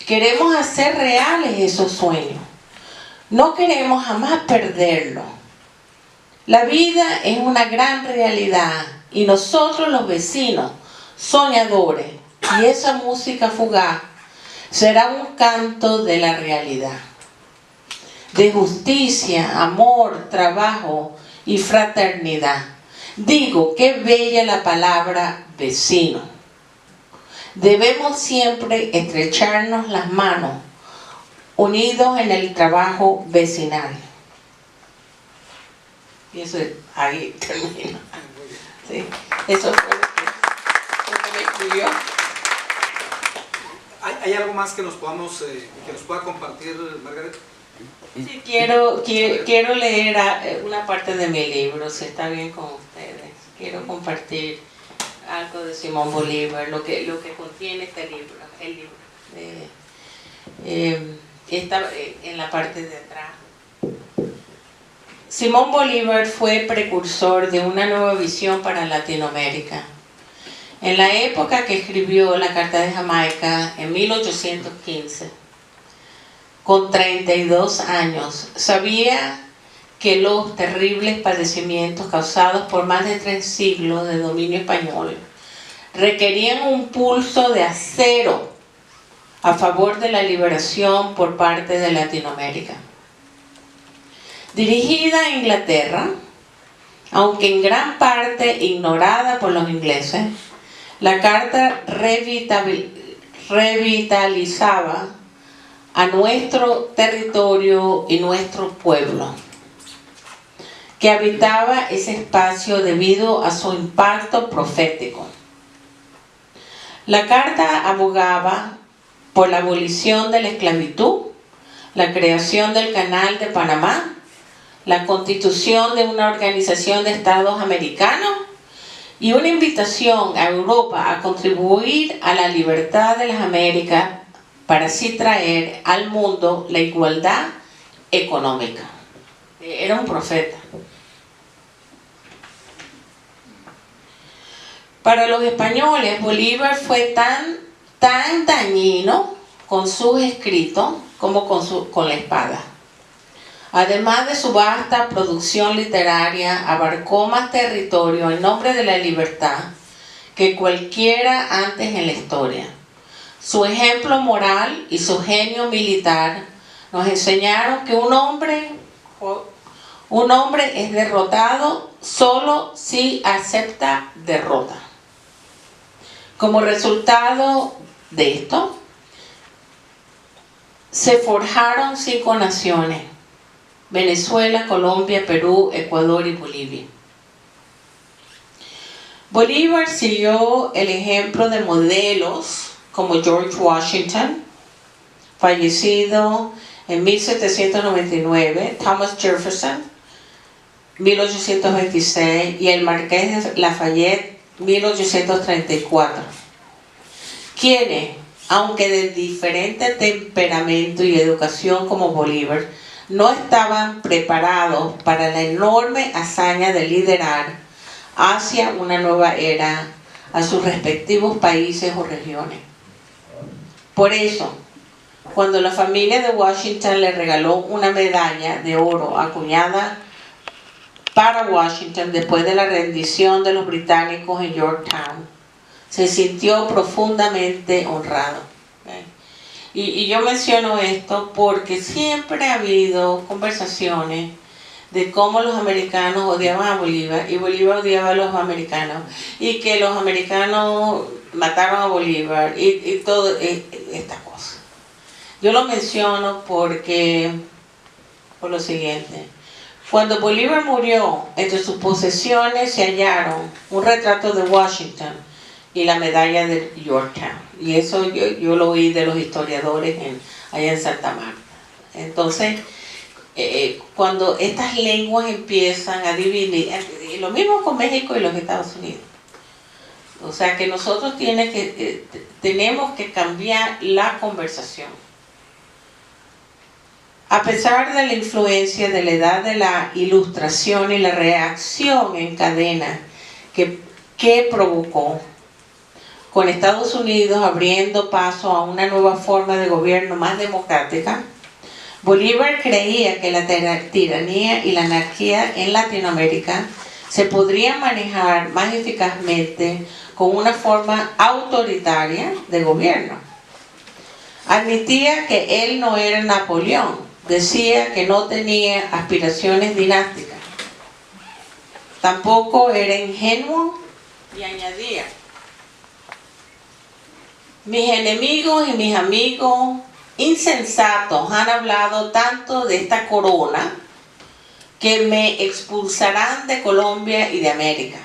Queremos hacer reales esos sueños, no queremos jamás perderlos. La vida es una gran realidad y nosotros los vecinos, soñadores, y esa música fugaz será un canto de la realidad, de justicia, amor, trabajo y fraternidad. Digo, qué bella la palabra vecino. Debemos siempre estrecharnos las manos, unidos en el trabajo vecinal. Y eso ahí termina. ¿Sí? Eso fue lo que me escribió. ¿Hay algo más que nos pueda compartir, Margaret? Sí, quiero leer una parte de mi libro, si está bien con ustedes. Quiero compartir algo de Simón Bolívar, lo que contiene este libro, el libro. Está en la parte de atrás. Simón Bolívar fue precursor de una nueva visión para Latinoamérica. En la época que escribió la Carta de Jamaica, en 1815, con 32 años, sabía que los terribles padecimientos causados por más de 3 siglos de dominio español requerían un pulso de acero a favor de la liberación por parte de Latinoamérica. Dirigida a Inglaterra, aunque en gran parte ignorada por los ingleses, la carta revitalizaba a nuestro territorio y nuestro pueblo, que habitaba ese espacio debido a su impacto profético. La carta abogaba por la abolición de la esclavitud, la creación del Canal de Panamá la constitución de una organización de estados americanos y una invitación a Europa a contribuir a la libertad de las Américas para así traer al mundo la igualdad económica. Era un profeta. Para los españoles, Bolívar fue tan dañino con sus escritos como con la espada. Además de su vasta producción literaria, abarcó más territorio en nombre de la libertad que cualquiera antes en la historia. Su ejemplo moral y su genio militar nos enseñaron que un hombre es derrotado solo si acepta derrota. Como resultado de esto, se forjaron 5 naciones: Venezuela, Colombia, Perú, Ecuador y Bolivia. Bolívar siguió el ejemplo de modelos como George Washington, fallecido en 1799, Thomas Jefferson, 1826, y el Marqués de Lafayette, 1834, quienes, aunque de diferente temperamento y educación como Bolívar, no estaban preparados para la enorme hazaña de liderar hacia una nueva era a sus respectivos países o regiones. Por eso, cuando la familia de Washington le regaló una medalla de oro acuñada para Washington después de la rendición de los británicos en Yorktown, se sintió profundamente honrado. Y yo menciono esto porque siempre ha habido conversaciones de cómo los americanos odiaban a Bolívar y Bolívar odiaba a los americanos, y que los americanos mataron a Bolívar y todo esta cosa. Yo lo menciono por lo siguiente: cuando Bolívar murió, entre sus posesiones se hallaron un retrato de Washington y la medalla de Yorktown, y eso yo lo oí de los historiadores allá en Santa Marta. Entonces, cuando estas lenguas empiezan a dividir, lo mismo con México y los Estados Unidos, o sea que nosotros tenemos que cambiar la conversación. A pesar de la influencia de la edad de la Ilustración y la reacción en cadena que provocó, con Estados Unidos abriendo paso a una nueva forma de gobierno más democrática, Bolívar creía que la tiranía y la anarquía en Latinoamérica se podrían manejar más eficazmente con una forma autoritaria de gobierno. Admitía que él no era Napoleón, decía que no tenía aspiraciones dinásticas, tampoco era ingenuo, y añadía: mis enemigos y mis amigos insensatos han hablado tanto de esta corona que me expulsarán de Colombia y de América.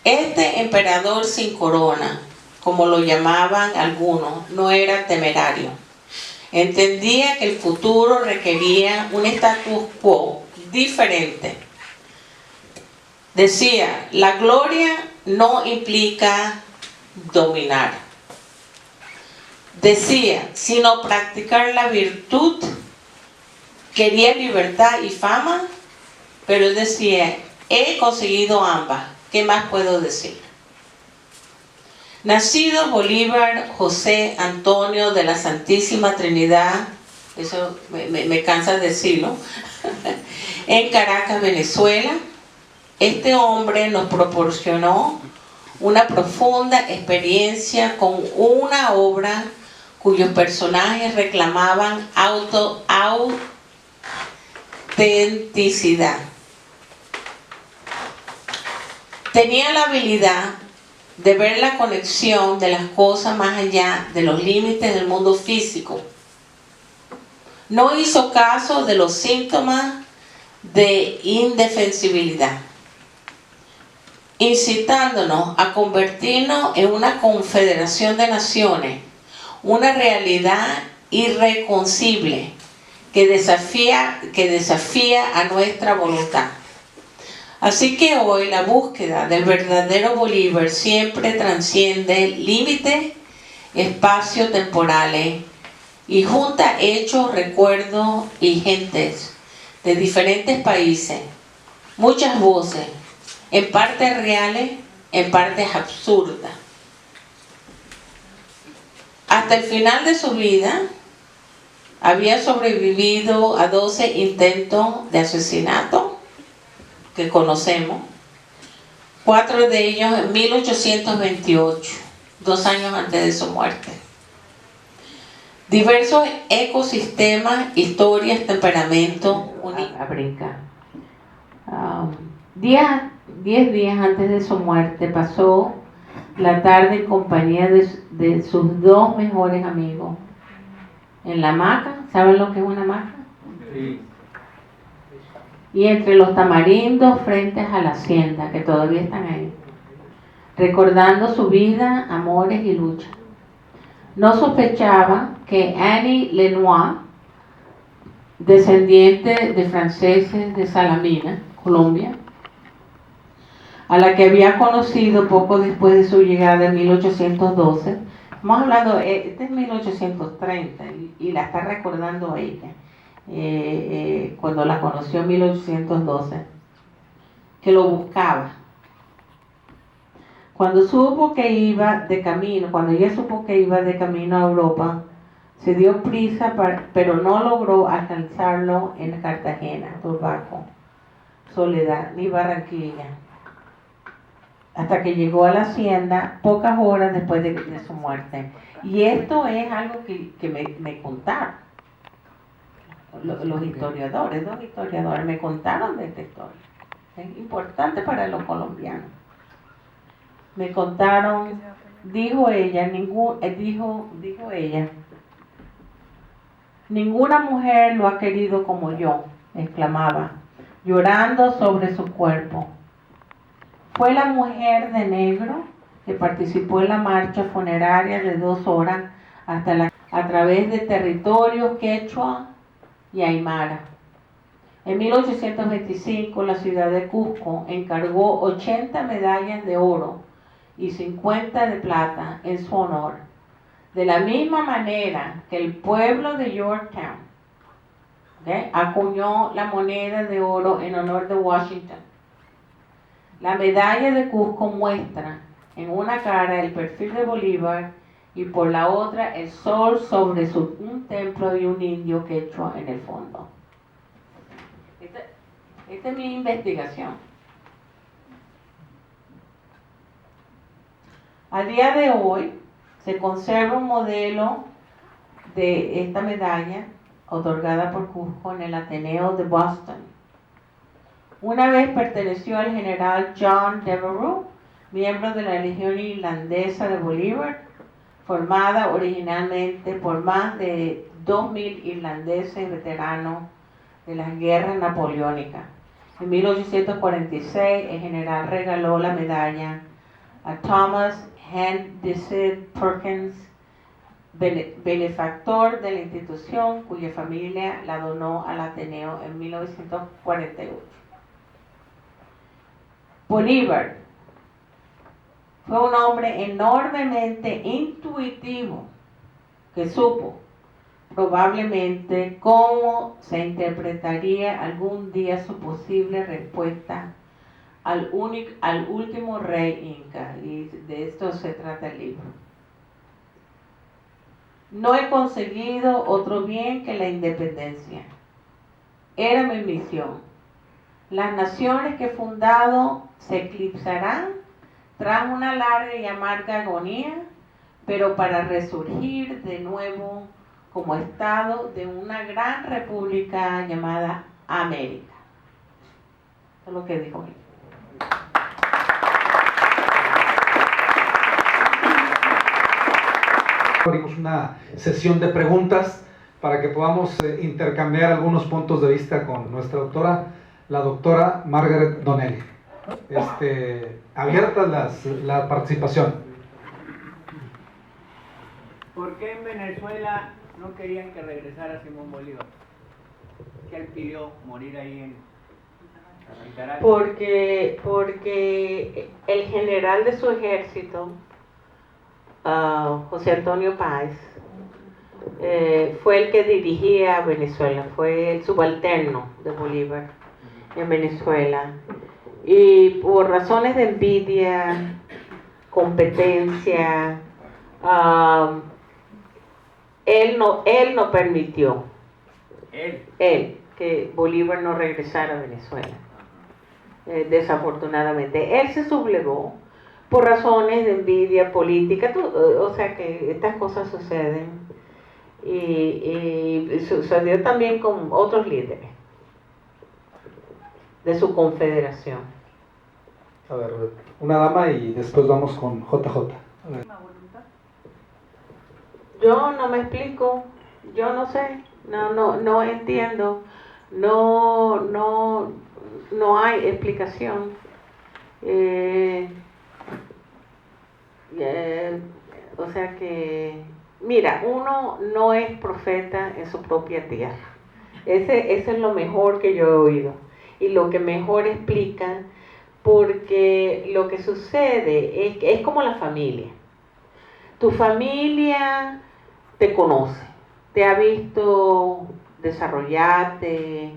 Este emperador sin corona, como lo llamaban algunos, no era temerario. Entendía que el futuro requería un status quo diferente. Decía: la gloria no implica dominar. Decía: sino practicar la virtud. Quería libertad y fama, pero él decía: he conseguido ambas, ¿qué más puedo decir? Nacido Bolívar José Antonio de la Santísima Trinidad, eso me cansa decirlo, en Caracas, Venezuela, este hombre nos proporcionó una profunda experiencia con una obra cuyos personajes reclamaban autenticidad. Tenía la habilidad de ver la conexión de las cosas más allá de los límites del mundo físico. No hizo caso de los síntomas de indefensibilidad, incitándonos a convertirnos en una confederación de naciones, una realidad irreconciliable que desafía a nuestra voluntad. Así que hoy la búsqueda del verdadero Bolívar siempre trasciende límites espacio-temporales y junta hechos, recuerdos y gentes de diferentes países, muchas voces, en partes reales, en partes absurdas. Hasta el final de su vida, había sobrevivido a 12 intentos de asesinato que conocemos, 4 de ellos en 1828, 2 años antes de su muerte. Diversos ecosistemas, historias, temperamentos, a brincar. 10 días antes de su muerte pasó la tarde en compañía de sus 2 mejores amigos en la hamaca. ¿Saben lo que es una hamaca? Sí. Y entre los tamarindos frente a la hacienda, que todavía están ahí, recordando su vida, amores y lucha. No sospechaba que Annie Lenoir, descendiente de franceses de Salamina, Colombia, a la que había conocido poco después de su llegada en 1812, estamos hablando, este es 1830, y la está recordando ella, cuando la conoció en 1812, que lo buscaba. Cuando ella supo que iba de camino a Europa, se dio prisa, pero no logró alcanzarlo en Cartagena, Turbaco, Soledad ni Barranquilla, hasta que llegó a la hacienda pocas horas después de su muerte. Y esto es algo que me contaron los historiadores, 2 historiadores me contaron de esta historia. Es importante para los colombianos. Me contaron, dijo ella, ninguna mujer lo ha querido como yo, exclamaba, llorando sobre su cuerpo. Fue la mujer de negro que participó en la marcha funeraria de 2 horas a través de territorios quechua y aymara. En 1825 la ciudad de Cusco encargó 80 medallas de oro y 50 de plata en su honor, de la misma manera que el pueblo de Yorktown acuñó la moneda de oro en honor de Washington. La medalla de Cusco muestra en una cara el perfil de Bolívar y por la otra el sol sobre un templo y un indio quechua en el fondo. Esta es mi investigación. A día de hoy se conserva un modelo de esta medalla otorgada por Cusco en el Ateneo de Boston. Una vez perteneció al general John Devereux, miembro de la Legión Irlandesa de Bolívar, formada originalmente por más de 2.000 irlandeses veteranos de las guerras napoleónicas. En 1846 el general regaló la medalla a Thomas Handicid Perkins, benefactor de la institución, cuya familia la donó al Ateneo en 1948. Bolívar fue un hombre enormemente intuitivo que supo probablemente cómo se interpretaría algún día su posible respuesta al último rey inca, y de esto se trata el libro. No he conseguido otro bien que la independencia. Era mi misión. Las naciones que he fundado se eclipsarán tras una larga y amarga agonía, pero para resurgir de nuevo como estado de una gran república llamada América. Eso es lo que dijo él. Abrimos una sesión de preguntas para que podamos intercambiar algunos puntos de vista con nuestra doctora, la doctora Margaret Donnelly. Abierta la participación. ¿Por qué en Venezuela no querían que regresara Simón Bolívar? él pidió morir ahí en Caracas? Porque el general de su ejército, José Antonio Páez, fue el que dirigía a Venezuela, fue el subalterno de Bolívar en Venezuela. Y por razones de envidia, competencia, él no permitió que Bolívar no regresara a Venezuela. Desafortunadamente, él se sublevó por razones de envidia política, o sea que estas cosas suceden, y sucedió también con otros líderes de su confederación. A ver, una dama y después vamos con JJ. A ver. Yo no me explico, yo no sé, no entiendo, no hay explicación. O sea que, mira, uno no es profeta en su propia tierra. Eso es lo mejor que yo he oído y lo que mejor explica, porque lo que sucede es que es como la familia. Tu familia te conoce, te ha visto desarrollarte,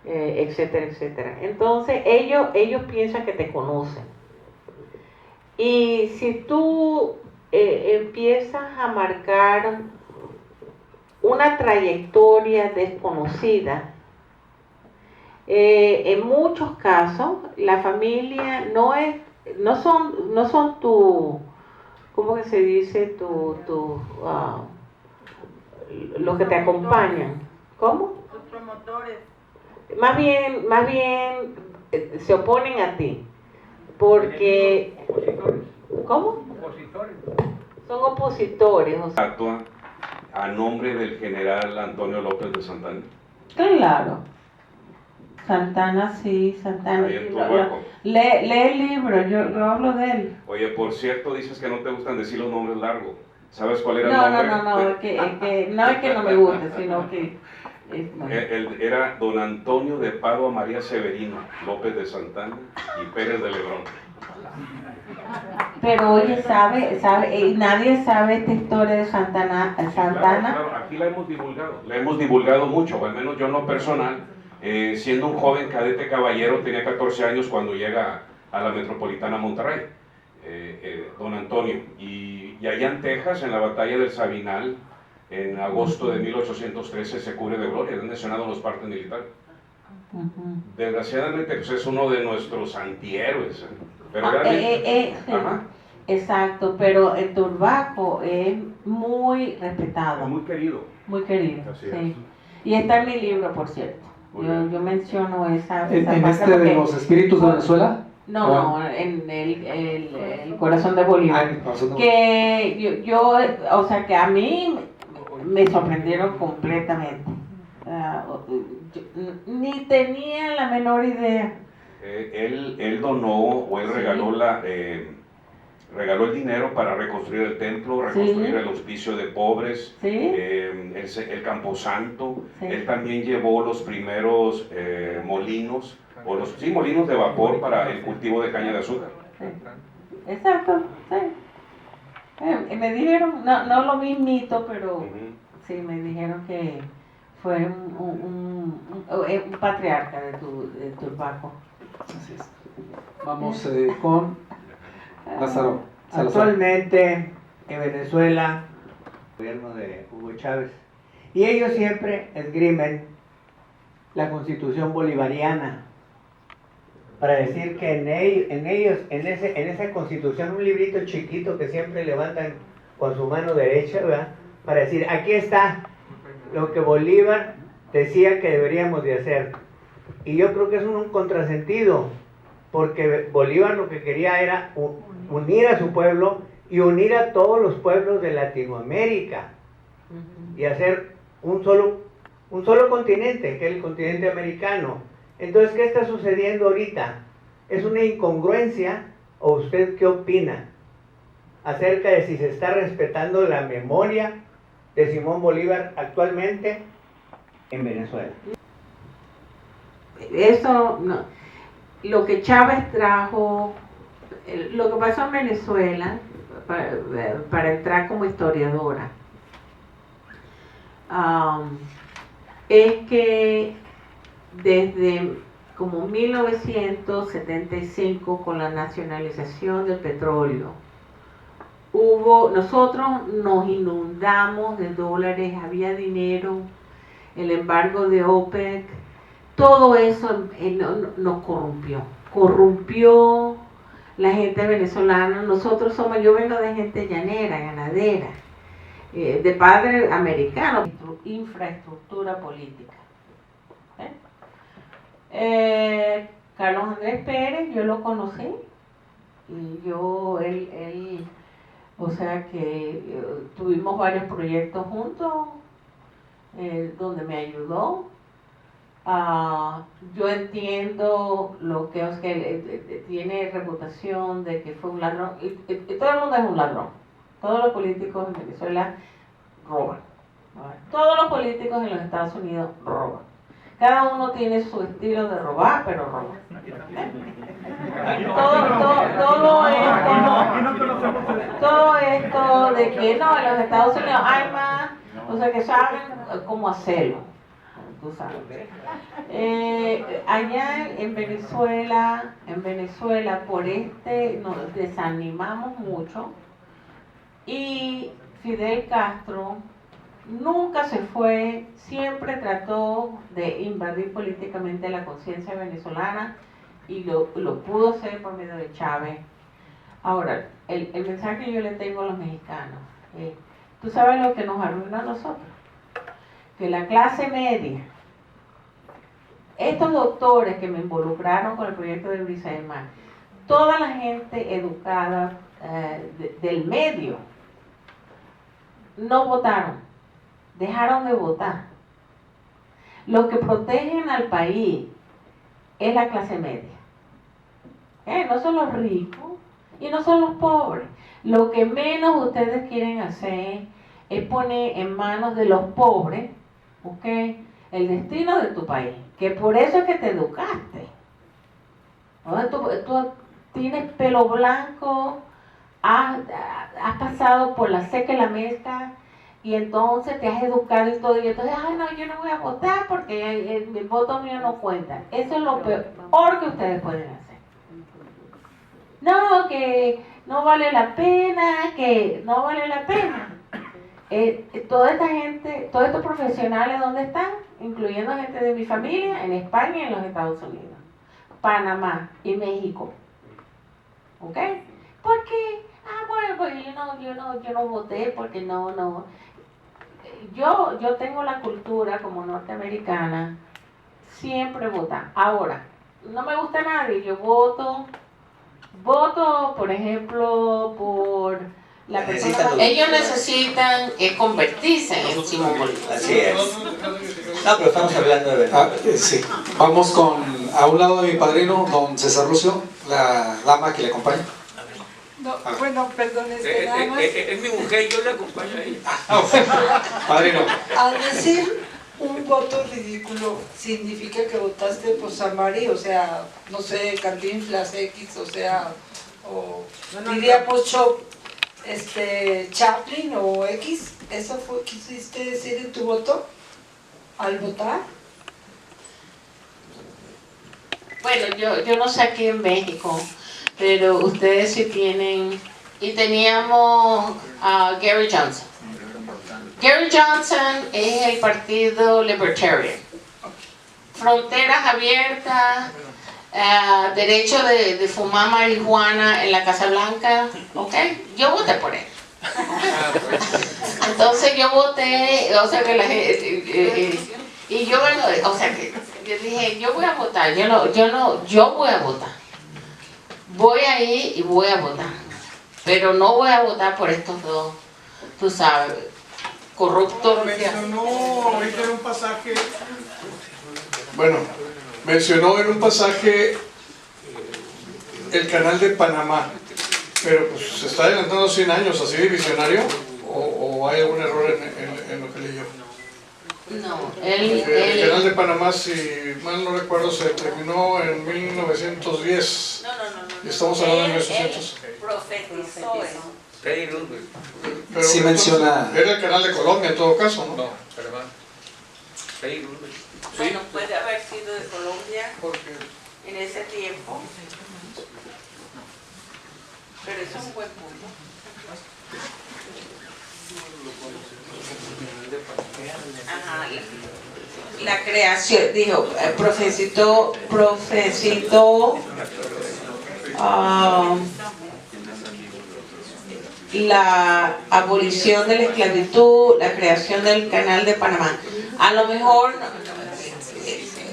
etcétera, etcétera. Entonces ellos piensan que te conocen. Y si tú empiezas a marcar una trayectoria desconocida, en muchos casos la familia no son tu, ¿cómo que se dice? Los que te acompañan. ¿Cómo? Los promotores. Más bien se oponen a ti, porque Opositores. ¿cómo? Opositores. Son opositores. O sea, Actúa a nombre del general Antonio López de Santana. claro. Santana, sí, Santana. Ahí en Turbaco. Lee el libro, yo hablo de él. Oye, por cierto, dices que no te gustan decir los nombres largos. ¿Sabes cuál era el nombre? No, no es que no me guste, sino que... Era don Antonio de Padua María Severino, López de Santana y Pérez de Lebrón. Pero oye, nadie sabe esta historia de Santana. Claro, aquí la hemos divulgado mucho, o al menos yo en lo personal, siendo un joven cadete caballero, tenía 14 años cuando llega a la Metropolitana Monterrey, don Antonio, y allá en Texas, en la batalla del Sabinal, en agosto de 1813 se cubre de gloria, es mencionado en los partes militares. Desgraciadamente pues es uno de nuestros antihéroes, pero realmente... Ajá. Exacto, pero el Turbaco es muy respetado. Muy querido. Muy querido, Así sí. Y está en mi libro, por cierto. Yo menciono esa ¿En parte este de porque- los espíritus de Venezuela? No, en el corazón de Bolívar. el corazón de Que o sea, que a mí me sorprendieron completamente. Ni tenía la menor idea. Él donó o él regaló el dinero para reconstruir el templo, reconstruir el hospicio de pobres, ¿Sí? el camposanto. Sí. Él también llevó los primeros molinos, molinos de vapor para el cultivo de caña de azúcar. Sí. Exacto, sí. Me dijeron, no lo mismito, pero sí, me dijeron que fue un patriarca de Turbaco. Así es. Vamos con Lázaro Salazar. Actualmente en Venezuela, el gobierno de Hugo Chávez, y ellos siempre esgrimen la constitución bolivariana para decir que en esa constitución, un librito chiquito que siempre levantan con su mano derecha, ¿verdad? Para decir, aquí está lo que Bolívar decía que deberíamos de hacer. Y yo creo que es un contrasentido, porque Bolívar lo que quería era unir a su pueblo y unir a todos los pueblos de Latinoamérica y hacer un solo continente, que es el continente americano. Entonces, ¿qué está sucediendo ahorita? ¿Es una incongruencia o usted qué opina acerca de si se está respetando la memoria de Simón Bolívar actualmente en Venezuela? eso no. Lo que Chávez trajo, lo que pasó en Venezuela, para entrar como historiadora, es que desde como 1975, con la nacionalización del petróleo, nosotros nos inundamos de dólares, había dinero, el embargo de OPEC, todo eso nos corrompió la gente venezolana. Nosotros yo vengo de gente llanera, ganadera, de padre americano, infraestructura política. Carlos Andrés Pérez, yo lo conocí, y él, o sea que tuvimos varios proyectos juntos, donde me ayudó. Yo entiendo lo que tiene reputación de que fue un ladrón, y todo el mundo es un ladrón. Todos los políticos en Venezuela roban. Todos los políticos en los Estados Unidos roban. Cada uno tiene su estilo de robar, pero roban. Todo esto de que no, en los Estados Unidos hay más, o sea que saben cómo hacerlo. Tú sabes. Allá en Venezuela, nos desanimamos mucho, y Fidel Castro nunca se fue, siempre trató de invadir políticamente la conciencia venezolana, y lo pudo hacer por medio de Chávez. Ahora, el mensaje que yo le tengo a los mexicanos, ¿tú sabes lo que nos arruinó a nosotros? Que la clase media, estos doctores que me involucraron con el proyecto de Brisa del Mar, toda la gente educada del medio, no votaron, dejaron de votar. Los que protegen al país es la clase media. No son los ricos y no son los pobres. Lo que menos ustedes quieren hacer es poner en manos de los pobres, el destino de tu país, que por eso es que te educaste. Tú tienes pelo blanco, has pasado por la seca y la mezcla, y entonces te has educado y todo, y entonces, no, yo no voy a votar porque el voto mío no cuenta. Eso es lo peor que ustedes pueden hacer. No, que no vale la pena, toda esta gente, todos estos profesionales, ¿dónde están? Incluyendo gente de mi familia en España y en los Estados Unidos, Panamá y México. ¿Ok? Porque, bueno, pues yo no voté porque no. Yo tengo la cultura como norteamericana, siempre votar. Ahora, no me gusta nadie, yo voto, por ejemplo, por la persona. Ellos necesitan convertirse en Simón Bolívar. Así es. No, pero estamos hablando de verdad. Sí. Vamos a un lado de mi padrino, don César Lucio, la dama que le acompaña. No, bueno, perdón, nada más. Es mi mujer, yo le acompaño a ella. Padrino. Al decir un voto ridículo, significa que votaste por Samari, o sea, no sé, Cantinflas X, o sea, diría por Chaplin o X. ¿Eso quisiste decir en tu voto al votar? Bueno, yo no sé aquí en México, pero ustedes sí tienen, y teníamos a Gary Johnson. Gary Johnson es el partido Libertarian. Fronteras abiertas, derecho de fumar marihuana en la Casa Blanca, ¿ok? Yo voté por él. Entonces yo voté, o sea que la gente, y yo, bueno, o sea que yo dije, yo voy a votar, yo voy a votar. Voy a ir y voy a votar, pero no voy a votar por estos dos, tú sabes, corruptos. Mencionó ahorita en un pasaje, mencionó en un pasaje el canal de Panamá, pero pues se está adelantando 100 años, ¿así de visionario? ¿O hay algún error en lo que leyó? No, El canal de Panamá, si mal no recuerdo, se terminó en 1910. No. Estamos hablando de 1800. Profetizó eso. Pero Sí menciona... era el canal de Colombia en todo caso, ¿no? No, perdón. Bueno, puede haber sido de Colombia Porque en ese tiempo. Pero eso es un buen punto. Ajá, la creación, dijo, profecitó la abolición de la esclavitud, la creación del canal de Panamá. A lo mejor,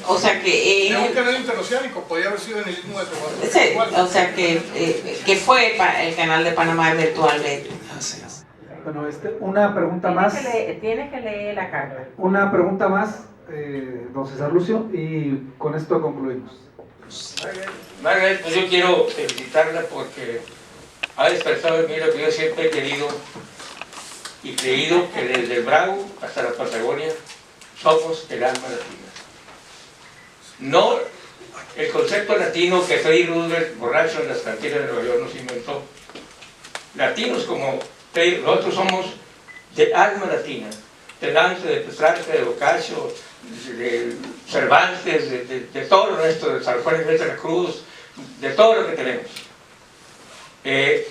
o sea que era un canal interoceánico, podía haber sido en el Istmo de Tehuantepec. sí, o sea que fue el canal de Panamá eventualmente. Bueno, una pregunta más. Tienes que leer la carta. Una pregunta más, don César Lucio, y con esto concluimos. Margaret, pues yo quiero felicitarla porque ha despertado en mí lo que yo siempre he querido y creído, que desde el Bravo hasta la Patagonia somos el alma latina. No el concepto latino que Teddy Roosevelt, borracho en las cantinas de Nueva York, nos inventó. Latinos como Teddy, nosotros somos de alma latina, de Dante, de Petrarca, de Boccaccio, de Cervantes, de todo lo nuestro, de San Juan de la Cruz, de todo lo que tenemos.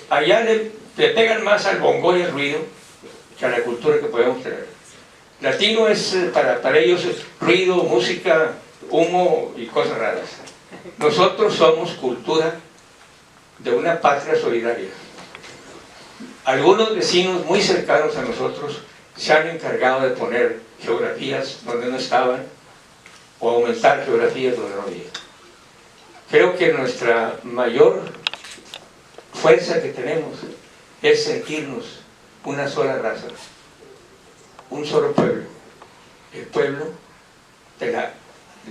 Allá le pegan más al bongo y al ruido que a la cultura que podemos tener. Latino es para ellos ruido, música, humo y cosas raras. Nosotros somos cultura de una patria solidaria. Algunos vecinos muy cercanos a nosotros se han encargado de poner geografías donde no estaban o aumentar geografías donde no había. Creo que nuestra mayor fuerza que tenemos es sentirnos una sola raza, un solo pueblo, el pueblo de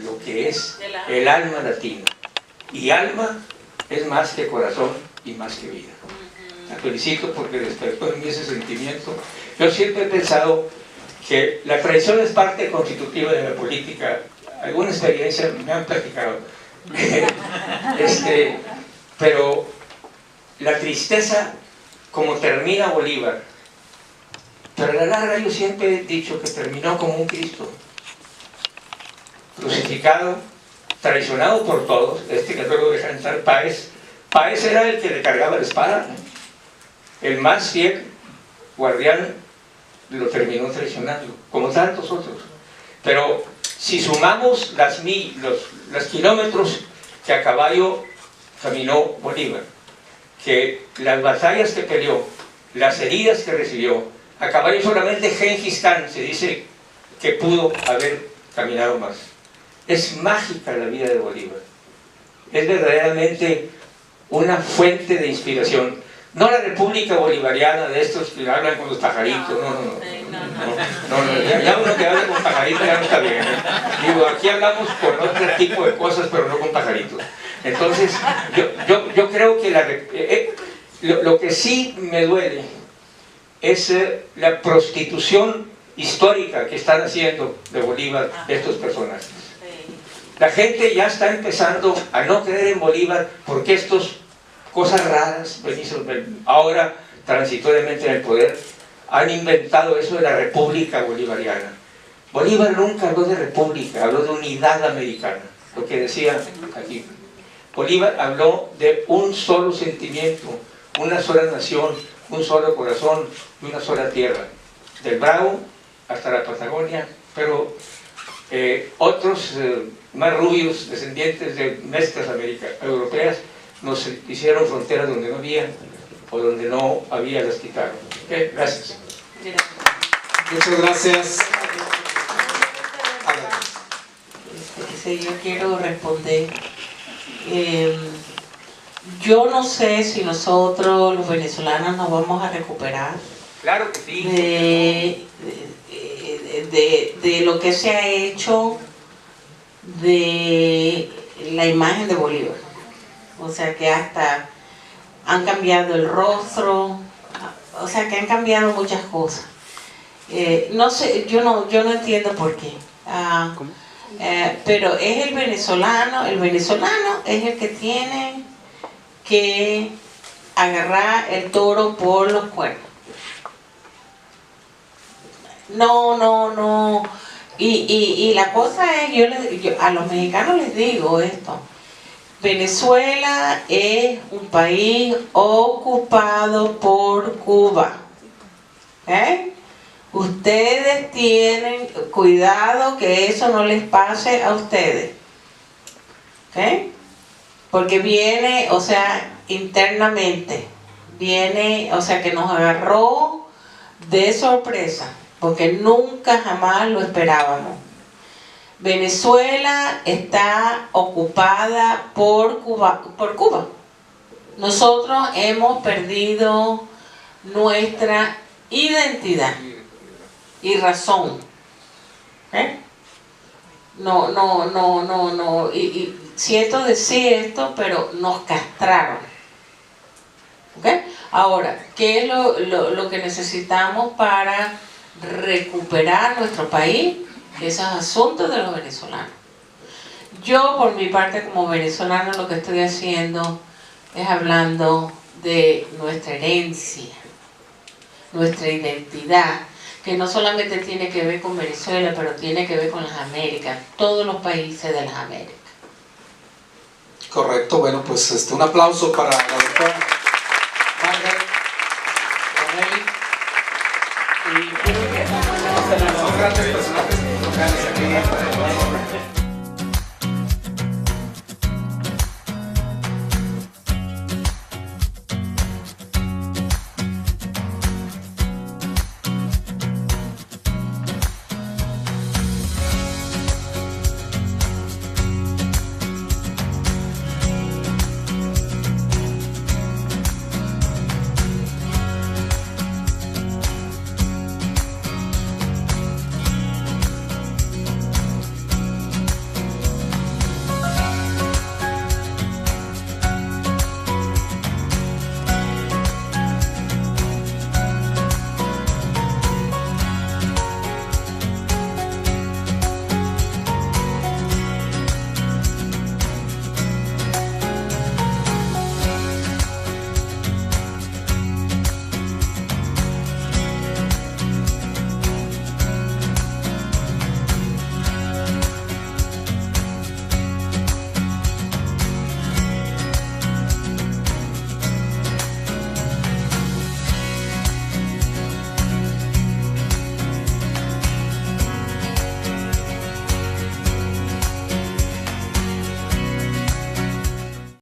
lo que es el alma latina. Y alma es más que corazón y más que vida. La felicito porque despertó en mí ese sentimiento. Yo siempre he pensado que la tradición es parte constitutiva de la política. Alguna experiencia me han platicado. Pero la tristeza, como termina Bolívar, pero a la larga yo siempre he dicho que terminó como un Cristo, crucificado, traicionado por todos. Que no lo dejan entrar, Páez era el que le cargaba la espada, el más fiel guardián lo terminó traicionando, como tantos otros. Pero si sumamos los kilómetros que a caballo caminó Bolívar, que las batallas que peleó, las heridas que recibió, a caballo solamente Gengis Khan se dice que pudo haber caminado más. Es mágica la vida de Bolívar. Es verdaderamente una fuente de inspiración. No la República Bolivariana de estos que hablan con los pajaritos, no, ya uno que habla con pajaritos ya no está bien. Digo, aquí hablamos con otro tipo de cosas, pero no con pajaritos. Entonces, yo creo que lo que sí me duele es la prostitución histórica que están haciendo de Bolívar estos personajes. La gente ya está empezando a no creer en Bolívar porque estos cosas raras, ahora transitoriamente en el poder, han inventado eso de la República Bolivariana. Bolívar nunca habló de república, habló de unidad americana, lo que decía aquí. Bolívar habló de un solo sentimiento, una sola nación, un solo corazón y una sola tierra, del Bravo hasta la Patagonia, pero otros más rubios, descendientes de mezclas europeas, nos hicieron fronteras donde no había o donde no había, las quitaron. ¿Okay? Gracias. Muchas gracias. Yo quiero responder. Yo no sé si nosotros los venezolanos nos vamos a recuperar. Claro que sí. De lo que se ha hecho de la imagen de Bolívar. O sea que hasta han cambiado el rostro, o sea que han cambiado muchas cosas. No sé, yo no entiendo por qué. Pero es el venezolano es el que tiene que agarrar el toro por los cuernos. No. Y la cosa es, yo a los mexicanos les digo esto: Venezuela es un país ocupado por Cuba. Ustedes tienen cuidado que eso no les pase a ustedes. Porque viene, o sea, internamente, viene, o sea, que nos agarró de sorpresa, porque nunca jamás lo esperábamos. Venezuela está ocupada por Cuba. Nosotros hemos perdido nuestra identidad y razón. No. Y siento decir esto, pero nos castraron. Ahora, ¿qué es lo que necesitamos para recuperar nuestro país? Esos asuntos de los venezolanos. Yo, por mi parte, como venezolano, lo que estoy haciendo es hablando de nuestra herencia, nuestra identidad, que no solamente tiene que ver con Venezuela, pero tiene que ver con las Américas, todos los países de las Américas. Correcto, bueno, pues un aplauso para la doctora Margaret Donnelly. Y creo que son grandes personajes locales aquí.